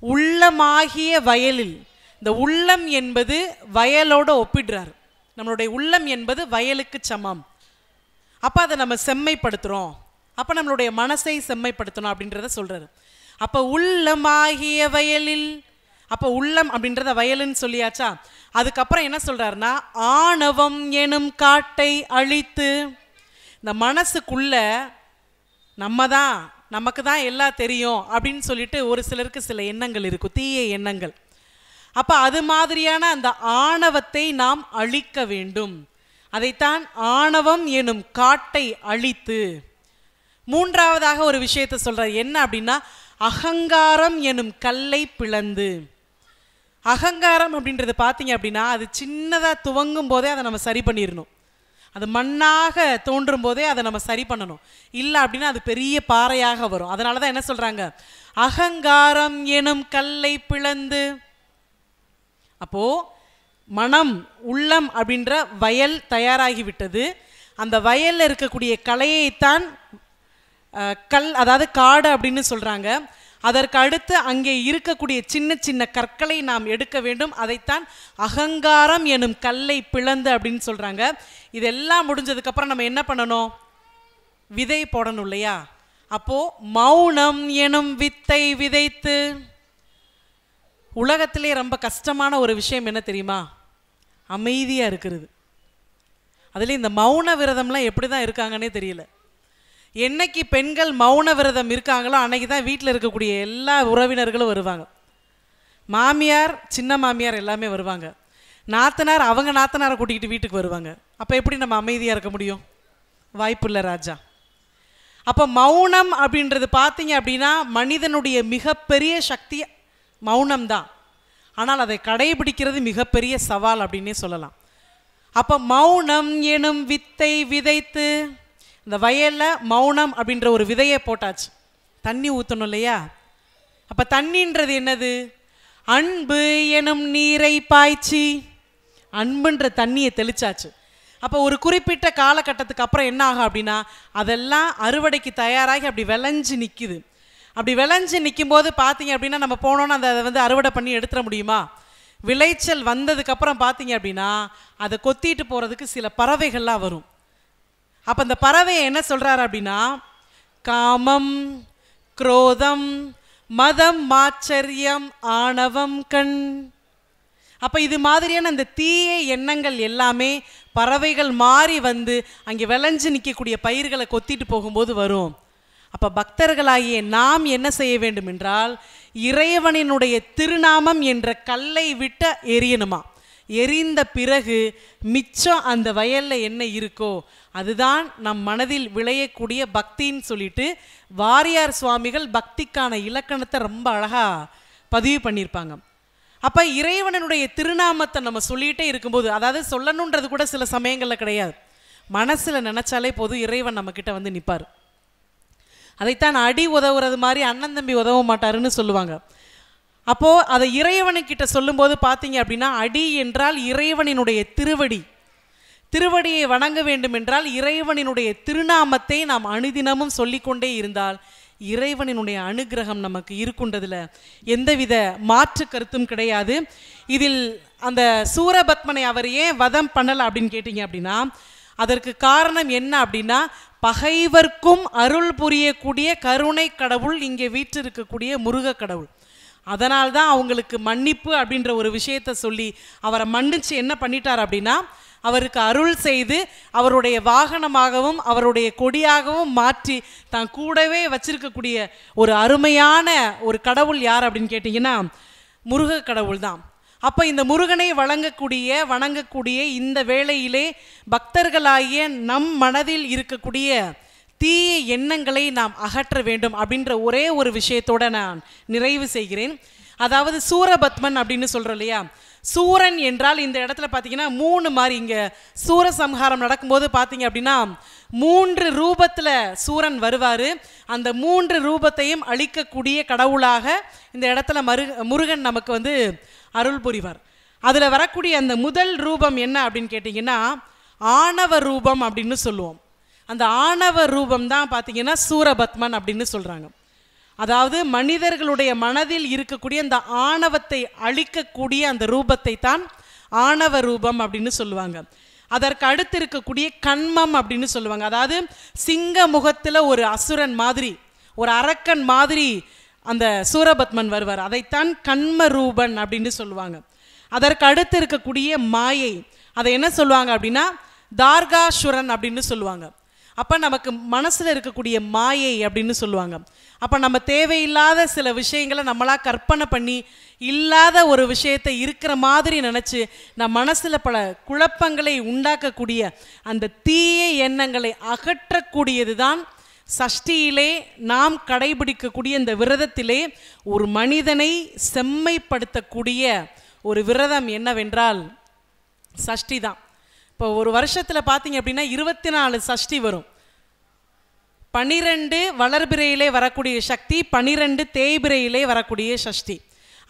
உள்ளமாகிய வயலில், இந்த உள்ளம் என்பது வயலோடு ஒப்பிடுறார். நம்மளுடைய உள்ளம் என்பது வயலுக்கு சமம். அப்போ அதை நம்ம செம்மைப்படுத்துகிறோம், அப்போ நம்மளுடைய மனசை செம்மைப்படுத்தணும் அப்படின்றத சொல்கிறாரு. அப்போ உள்ளமாகிய வயலில், அப்போ உள்ளம் அப்படின்றத வயலுன்னு சொல்லியாச்சா. அதுக்கப்புறம் என்ன சொல்கிறாருன்னா, ஆணவம் எனும் காட்டை அழித்து, இந்த மனசுக்குள்ள நமக்கு தான் எல்லாம் தெரியும் அப்படின்னு சொல்லிட்டு ஒரு சிலருக்கு சில எண்ணங்கள் இருக்கும், தீய எண்ணங்கள். அப்போ அது மாதிரியான அந்த ஆணவத்தை நாம் அழிக்க வேண்டும். அதைத்தான் ஆணவம் எனும் காட்டை அழித்து. மூன்றாவதாக ஒரு விஷயத்தை சொல்றார். என்ன அப்படின்னா, அகங்காரம் எனும் கல்லை பிளந்து. அகங்காரம் அப்படின்றது பார்த்தீங்க அப்படின்னா, அது சின்னதாக துவங்கும் போதே அதை நம்ம சரி பண்ணிடணும். அது மண்ணாக தோன்றும் போதே அதை நம்ம சரி பண்ணணும். இல்லை அப்படின்னா அது பெரிய பாறையாக வரும். அதனால தான் என்ன சொல்றாங்க, அகங்காரம் எனும் கல்லை பிளந்து. அப்போ மனம், உள்ளம் அப்படின்ற வயல் தயாராகிவிட்டது. அந்த வயலில் இருக்கக்கூடிய கலையைத்தான் கல், அதாவது காடு அப்படின்னு சொல்றாங்க. அதற்கு அடுத்து அங்கே இருக்கக்கூடிய சின்ன சின்ன கற்களை நாம் எடுக்க வேண்டும். அதைத்தான் அகங்காரம் எனும் கல்லை பிளந்து அப்படின்னு சொல்றாங்க. இதெல்லாம் முடிஞ்சதுக்கு அப்புறம் நம்ம என்ன பண்ணணும், விதை போடணும் இல்லையா. அப்போ மௌனம் எனும் வித்தை விதைத்து. உலகத்திலே ரொம்ப கஷ்டமான ஒரு விஷயம் என்ன தெரியுமா, அமைதியா இருக்கிறது. அதுல இந்த மௌன விரதம்லாம் எப்படி தான் இருக்காங்கன்னே தெரியல. என்னைக்கு பெண்கள் மௌன விரதம் இருக்காங்களோ அன்னைக்கு தான் வீட்டில் இருக்கக்கூடிய எல்லா உறவினர்களும் வருவாங்க. மாமியார், சின்ன மாமியார் எல்லாமே வருவாங்க. நாத்தனார் அவங்க நாத்தனாரை கூட்டிக்கிட்டு வீட்டுக்கு வருவாங்க. அப்போ எப்படி நம்ம அமைதியாக இருக்க முடியும்? வாய்ப்பு இல்லை ராஜா. அப்போ மௌனம் அப்படின்றது பார்த்தீங்க அப்படின்னா மனிதனுடைய மிகப்பெரிய சக்தி மௌனம்தான். ஆனால் அதை கடைபிடிக்கிறது மிகப்பெரிய சவால் அப்படின்னே சொல்லலாம். அப்போ மௌனம் எனும் வித்தை விதைத்து, இந்த வயலில் மௌனம் அப்படின்ற ஒரு விதையை போட்டாச்சு. தண்ணி ஊற்றணும் இல்லையா. அப்போ தண்ணின்றது என்னது, அன்பு எனும் நீரை பாய்ச்சி, அன்புன்ற தண்ணியை தெளிச்சாச்சு. அப்போ ஒரு குறிப்பிட்ட காலகட்டத்துக்கு அப்புறம் என்ன ஆகும் அப்படின்னா, அதெல்லாம் அறுவடைக்கு தயாராகி அப்படி விளைஞ்சு நிற்கிது. அப்படி விளைஞ்சு நிற்கும் போது பார்த்தீங்க அப்படின்னா நம்ம போனோன்னா அதை அறுவடை பண்ணி எடுத்துட முடியுமா? விளைச்சல் வந்ததுக்கப்புறம் பார்த்தீங்க அப்படின்னா அதை கொத்திட்டு போகிறதுக்கு சில பறவைகள்லாம் வரும். அப்போ அந்த பறவையை என்ன சொல்கிறாரு அப்படின்னா, காமம், குரோதம், மதம், மாச்சரியம், ஆணவம், கண். அப்போ இது மாதிரியான அந்த தீய எண்ணங்கள் எல்லாமே பறவைகள் மாறி வந்து அங்கே விளைஞ்சு நிற்கக்கூடிய பயிர்களை கொத்திட்டு போகும்போது வரும். அப்போ பக்தர்களாகிய நாம் என்ன செய்ய வேண்டும் என்றால், இறைவனினுடைய திருநாமம் என்ற கல்லை விட்ட எரியணுமா. எரிந்த பிறகு மிச்சம் அந்த வயலில் என்ன இருக்கோ அதுதான் நம் மனதில் விளையக்கூடிய பக்தின்னு சொல்லிட்டு வாரியார் சுவாமிகள் பக்திக்கான இலக்கணத்தை ரொம்ப அழகாக பதிவு பண்ணியிருப்பாங்க. அப்போ இறைவனுடைய திருநாமத்தை நம்ம சொல்லிகிட்டே இருக்கும்போது, அதாவது சொல்லணுன்றது கூட சில சமயங்களில் கிடையாது, மனசில் நினச்சாலே போதும் இறைவன் நம்மக்கிட்ட வந்து நிற்பார். அதைத்தான் அடி உதவுறது மாதிரி அண்ணன் தம்பி உதவ மாட்டாருன்னு சொல்லுவாங்க. அப்போது அதை இறைவனுக்கிட்ட சொல்லும்போது பார்த்தீங்க அப்படின்னா, அடி என்றால் இறைவனினுடைய திருவடி, திருவடியை வணங்க வேண்டும் என்றால் இறைவனினுடைய திருநாமத்தை நாம் அனுதினமும் சொல்லிக்கொண்டே இருந்தால் இறைவனினுடைய அனுகிரகம் நமக்கு இருக்குன்றதில் எந்தவித மாற்று கருத்தும் கிடையாது. இதில் அந்த சூரபத்மனை அவர் ஏன் வதம் பண்ணலை அப்படின்னு கேட்டிங்க அப்படின்னா, அதற்கு காரணம் என்ன அப்படின்னா, பகைவர்க்கும் அருள் புரியக்கூடிய கருணை கடவுள் இங்கே வீற்றிருக்கக்கூடிய முருக கடவுள். அதனால்தான் அவங்களுக்கு மன்னிப்பு அப்படின்ற ஒரு விஷயத்தை சொல்லி அவரை மன்னிச்சு என்ன பண்ணிட்டார் அப்படின்னா, அவருக்கு அருள் செய்து அவருடைய வாகனமாகவும் அவருடைய கொடியாகவும் மாற்றி தான் கூடவே வச்சிருக்கக்கூடிய ஒரு அருமையான ஒரு கடவுள் யார் அப்படின்னு கேட்டிங்கன்னா முருக கடவுள் தான். அப்போ இந்த முருகனை வணங்கக்கூடிய இந்த வேளையிலே பக்தர்களாகிய நம் மனதில் இருக்கக்கூடிய தீய எண்ணங்களை நாம் அகற்ற வேண்டும் அப்படின்ற ஒரே ஒரு விஷயத்தோட நான் நிறைவு செய்கிறேன். அதாவது சூரபத்மன் அப்படின்னு சொல்கிறோம் இல்லையா, சூரன் என்றால் இந்த இடத்துல பார்த்தீங்கன்னா 3 மாதிரி, இங்கே சூரசம்ஹாரம் நடக்கும்போது பார்த்தீங்க அப்படின்னா 3 ரூபத்தில் சூரன் வருவார். அந்த 3 ரூபத்தையும் அழிக்கக்கூடிய கடவுளாக இந்த இடத்துல முருகன் நமக்கு வந்து அருள் புரிவார். அதில் வரக்கூடிய அந்த முதல் ரூபம் என்ன அப்படின்னு கேட்டிங்கன்னா ஆணவ ரூபம் அப்படின்னு சொல்லுவோம். அந்த ஆணவ ரூபம் தான் பார்த்தீங்கன்னா சூரபத்மன் அப்படின்னு சொல்கிறாங்க. அதாவது மனிதர்களுடைய மனதில் இருக்கக்கூடிய அந்த ஆணவத்தை அழிக்கக்கூடிய அந்த ரூபத்தை தான் ஆணவ ரூபம் அப்படின்னு சொல்லுவாங்க. அதற்கு அடுத்து இருக்கக்கூடிய கண்மம் அப்படின்னு சொல்லுவாங்க. அதாவது சிங்க முகத்தில் ஒரு அசுரன் மாதிரி, ஒரு அரக்கன் மாதிரி அந்த சூரபத்மன் வருவார். அதைத்தான் கண்ம ரூபன் அப்படின்னு சொல்லுவாங்க. அதற்கு அடுத்து இருக்கக்கூடிய மாயை, அதை என்ன சொல்லுவாங்க அப்படின்னா தார்காசுரன் அப்படின்னு சொல்லுவாங்க. அப்போ நமக்கு மனசில் இருக்கக்கூடிய மாயை அப்படின்னு சொல்லுவாங்க. அப்போ நம்ம தேவையில்லாத சில விஷயங்களை நம்மளாக கற்பனை பண்ணி இல்லாத ஒரு விஷயத்தை இருக்கிற மாதிரி நினச்சி நம்ம மனசில் பல குழப்பங்களை உண்டாக்கக்கூடிய அந்த தீய எண்ணங்களை அகற்றக்கூடியது தான் சஷ்டியிலே நாம் கடைபிடிக்கக்கூடிய இந்த விரதத்திலே ஒரு மனிதனை செம்மைப்படுத்தக்கூடிய ஒரு விரதம் என்னவென்றால் சஷ்டி தான். இப்போ ஒரு வருஷத்தில் பார்த்தீங்க அப்படின்னா 24 சஷ்டி வரும். 12 வளர்பிறையிலே வரக்கூடிய சக்தி, 12 தேய்பிறையிலே வரக்கூடிய சஷ்டி.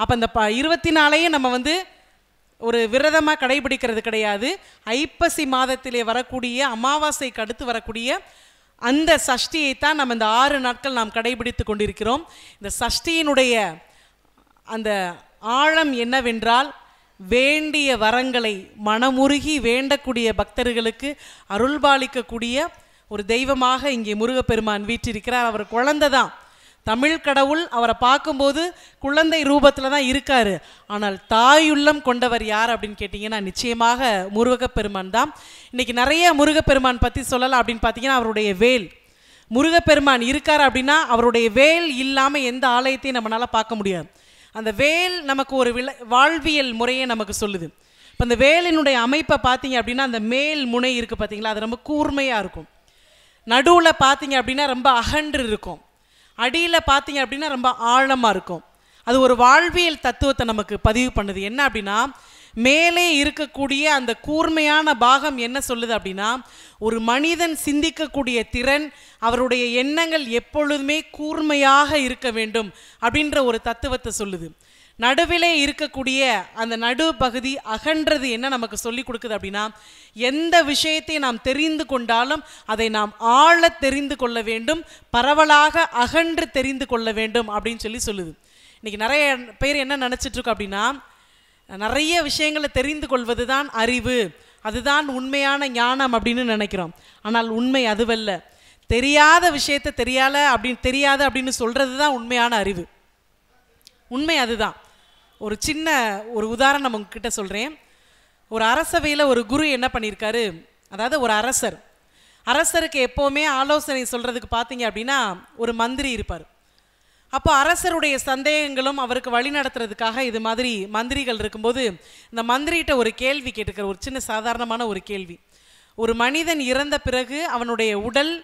அப்போ இந்த 24ஐயும் நம்ம ஒரு விரதமாக கடைபிடிக்கிறது கிடையாது. ஐப்பசி மாதத்திலே வரக்கூடிய அமாவாசைக்கு அடுத்து வரக்கூடிய அந்த சஷ்டியை தான் நம்ம இந்த 6 நாட்கள் நாம் கடைபிடித்து கொண்டிருக்கிறோம். இந்த சஷ்டியினுடைய அந்த ஆழம் என்னவென்றால் வேண்டிய வரங்களை மனமுருகி வேண்டக்கூடிய பக்தர்களுக்கு அருள்பாலிக்கக்கூடிய ஒரு தெய்வமாக இங்கே முருகப்பெருமான் வீற்றிருக்கிறார். அவர் குழந்தை தான், தமிழ் கடவுள். அவரை பார்க்கும்போது குழந்தை ரூபத்தில் தான் இருக்கார். ஆனால் தாயுள்ளம் கொண்டவர் யார் அப்படின்னு கேட்டிங்கன்னா நிச்சயமாக முருகப்பெருமான் தான். இன்றைக்கி நிறைய முருகப்பெருமான் பற்றி சொல்லலாம் அப்படின்னு பார்த்தீங்கன்னா அவருடைய வேல். முருகப்பெருமான் இருக்கார் அப்படின்னா அவருடைய வேல் இல்லாமல் எந்த ஆலயத்தையும் நம்மளால் பார்க்க முடியாது. அந்த வேல் நமக்கு ஒரு வாழ்வியல் முறையை நமக்கு சொல்லுது. இப்போ அந்த வேலினுடைய அமைப்பை பார்த்தீங்க அப்படின்னா அந்த மேல் முனை இருக்குது பார்த்தீங்களா, அது ரொம்ப கூர்மையாக இருக்கும். நடுவில் பார்த்தீங்க அப்படின்னா ரொம்ப அகன்று இருக்கும். அடியில் பார்த்தீங்க அப்படின்னா ரொம்ப ஆழமாக இருக்கும். அது ஒரு வாழ்வியல் தத்துவத்தை நமக்கு பதிவு பண்ணுது. என்ன அப்படின்னா மேலே இருக்கக்கூடிய அந்த கூர்மையான பாகம் என்ன சொல்லுது அப்படின்னா ஒரு மனிதன் சிந்திக்கக்கூடிய திறன், அவருடைய எண்ணங்கள் எப்பொழுதுமே கூர்மையாக இருக்க வேண்டும் அப்படின்ற ஒரு தத்துவத்தை சொல்லுது. நடுவிலே இருக்கக்கூடிய அந்த நடு பகுதி அகன்றது என்ன நமக்கு சொல்லி கொடுக்குது அப்படின்னா எந்த விஷயத்தை நாம் தெரிந்து கொண்டாலும் அதை நாம் ஆழ தெரிந்து கொள்ள வேண்டும், பரவலாக அகன்று தெரிந்து கொள்ள வேண்டும் அப்படின்னு சொல்லுது. இன்றைக்கி நிறைய பேர் என்ன நினச்சிட்ருக்கோம் அப்படின்னா நிறைய விஷயங்களை தெரிந்து கொள்வது தான் அறிவு, அதுதான் உண்மையான ஞானம் அப்படின்னு நினைக்கிறோம். ஆனால் உண்மை அதுவல்ல. தெரியாத விஷயத்தை தெரியாது அப்படின்னு சொல்கிறது தான் உண்மையான அறிவு. உண்மை அதுதான். ஒரு சின்ன ஒரு உதாரணம் உங்ககிட்ட சொல்கிறேன். ஒரு அரசவையில் ஒரு குரு என்ன பண்ணியிருக்காரு, அதாவது ஒரு அரசருக்கு எப்போவுமே ஆலோசனை சொல்கிறதுக்கு பார்த்தீங்க அப்படின்னா ஒரு மந்திரி இருப்பார். அப்போ அரசருடைய சந்தேகங்களும் அவருக்கு வழி நடத்துறதுக்காக இது மாதிரி மந்திரிகள் இருக்கும்போது இந்த மந்திரிகிட்ட ஒரு கேள்வி கேட்டுக்கிற, ஒரு சின்ன சாதாரணமான ஒரு கேள்வி. ஒரு மனிதன் இறந்த பிறகு அவனுடைய உடல்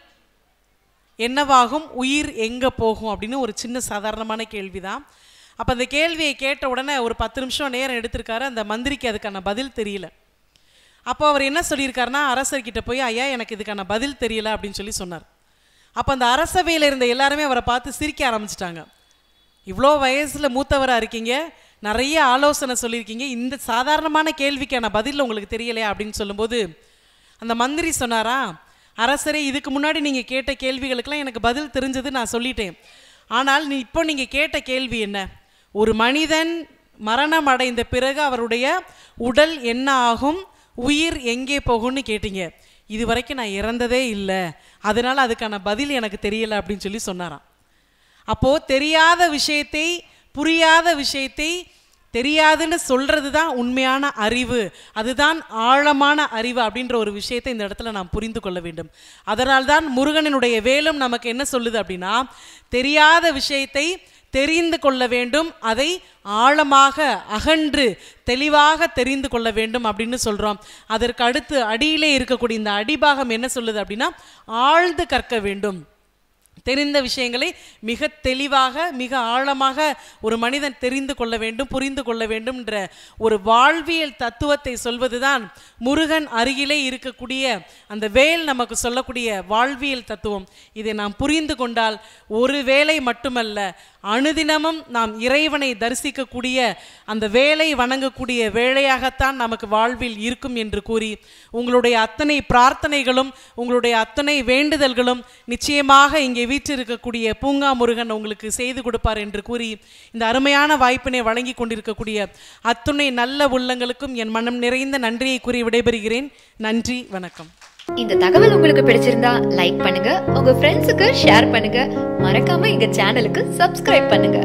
என்னவாகும், உயிர் எங்கே போகும் அப்படின்னு ஒரு சின்ன சாதாரணமான கேள்வி தான். அப்போ அந்த கேள்வியை கேட்ட உடனே ஒரு 10 நிமிஷம் நேரம் எடுத்திருக்காரு. அந்த மந்திரிக்கு அதுக்கான பதில் தெரியல. அப்போ அவர் என்ன சொல்லியிருக்காருன்னா அரசர்கிட்ட போய் ஐயா எனக்கு இதுக்கான பதில் தெரியல அப்படின்னு சொன்னார். அப்போ அந்த அரசவையில் இருந்த எல்லாருமே அவரை பார்த்து சிரிக்க ஆரம்பிச்சிட்டாங்க. இவ்வளோ வயசில் மூத்தவராக இருக்கீங்க, நிறைய ஆலோசனை சொல்லியிருக்கீங்க, இந்த சாதாரணமான கேள்விக்கான பதில் உங்களுக்கு தெரியலையா அப்படின்னு சொல்லும்போது அந்த மந்திரி சொன்னாரா, அரசரே இதுக்கு முன்னாடி நீங்கள் கேட்ட கேள்விகளுக்கெல்லாம் எனக்கு பதில் தெரிஞ்சது, நான் சொல்லிட்டேன். ஆனால் இப்போ நீங்கள் கேட்ட கேள்வி என்ன, ஒரு மனிதன் மரணம் அடைந்த பிறகு அவருடைய உடல் என்ன ஆகும், உயிர் எங்கே போகும்னு கேட்டீங்க. இது வரைக்கும் நான் இறந்ததே இல்லை, அதனால் அதுக்கான பதில் எனக்கு தெரியலை அப்படின்னு சொன்னாராம். அப்போது தெரியாத விஷயத்தை, புரியாத விஷயத்தை தெரியாதுன்னு சொல்கிறது தான் உண்மையான அறிவு, அதுதான் ஆழமான அறிவு அப்படின்ற ஒரு விஷயத்தை இந்த இடத்துல நாம் புரிந்து கொள்ள வேண்டும். அதனால்தான் முருகனினுடைய வேலும் நமக்கு என்ன சொல்லுது அப்படின்னா தெரியாத விஷயத்தை தெரிந்து கொள்ள வேண்டும், அதை ஆழமாக அகன்று தெளிவாக தெரிந்து கொள்ள வேண்டும் அப்படின்னு சொல்கிறோம். அதற்கு அடுத்து அடியிலே இருக்கக்கூடிய இந்த அடிபாகம் என்ன சொல்லுது அப்படின்னா ஆழ்ந்து கற்க வேண்டும். தெரிந்த விஷயங்களை மிக தெளிவாக மிக ஆழமாக ஒரு மனிதன் தெரிந்து கொள்ள வேண்டும், புரிந்து கொள்ள வேண்டும் என்ற ஒரு வாழ்வியல் தத்துவத்தை சொல்வதுதான் முருகன் அருகிலே இருக்கக்கூடிய அந்த வேல் நமக்கு சொல்லக்கூடிய வாழ்வியல் தத்துவம். இதை நாம் புரிந்து கொண்டால் ஒரு வேளை மட்டுமல்ல அனுதினமும் நாம் இறைவனை தரிசிக்கக்கூடிய அந்த வேலை வணங்கக்கூடிய வேளையாகத்தான் நமக்கு வாழ்வில் இருக்கும் என்று கூறி, உங்களுடைய அத்தனை பிரார்த்தனைகளும் உங்களுடைய அத்தனை வேண்டுதல்களும் நிச்சயமாக இங்கே வீற்றிருக்கக்கூடிய பூங்கா முருகன் உங்களுக்கு செய்து கொடுப்பார் என்று கூறி, இந்த அருமையான வாய்ப்பினை வழங்கி கொண்டிருக்கக்கூடிய அத்துணை நல்ல உள்ளங்களுக்கும் என் மனம் நிறைந்த நன்றியை கூறி விடைபெறுகிறேன். நன்றி, வணக்கம். இந்த தகவல் உங்களுக்கு பிடிச்சிருந்தா லைக் பண்ணுங்க, உங்க ஃப்ரெண்ட்ஸுக்கு ஷேர் பண்ணுங்க, மறக்காம எங்க சேனலுக்கு சப்ஸ்கிரைப் பண்ணுங்க.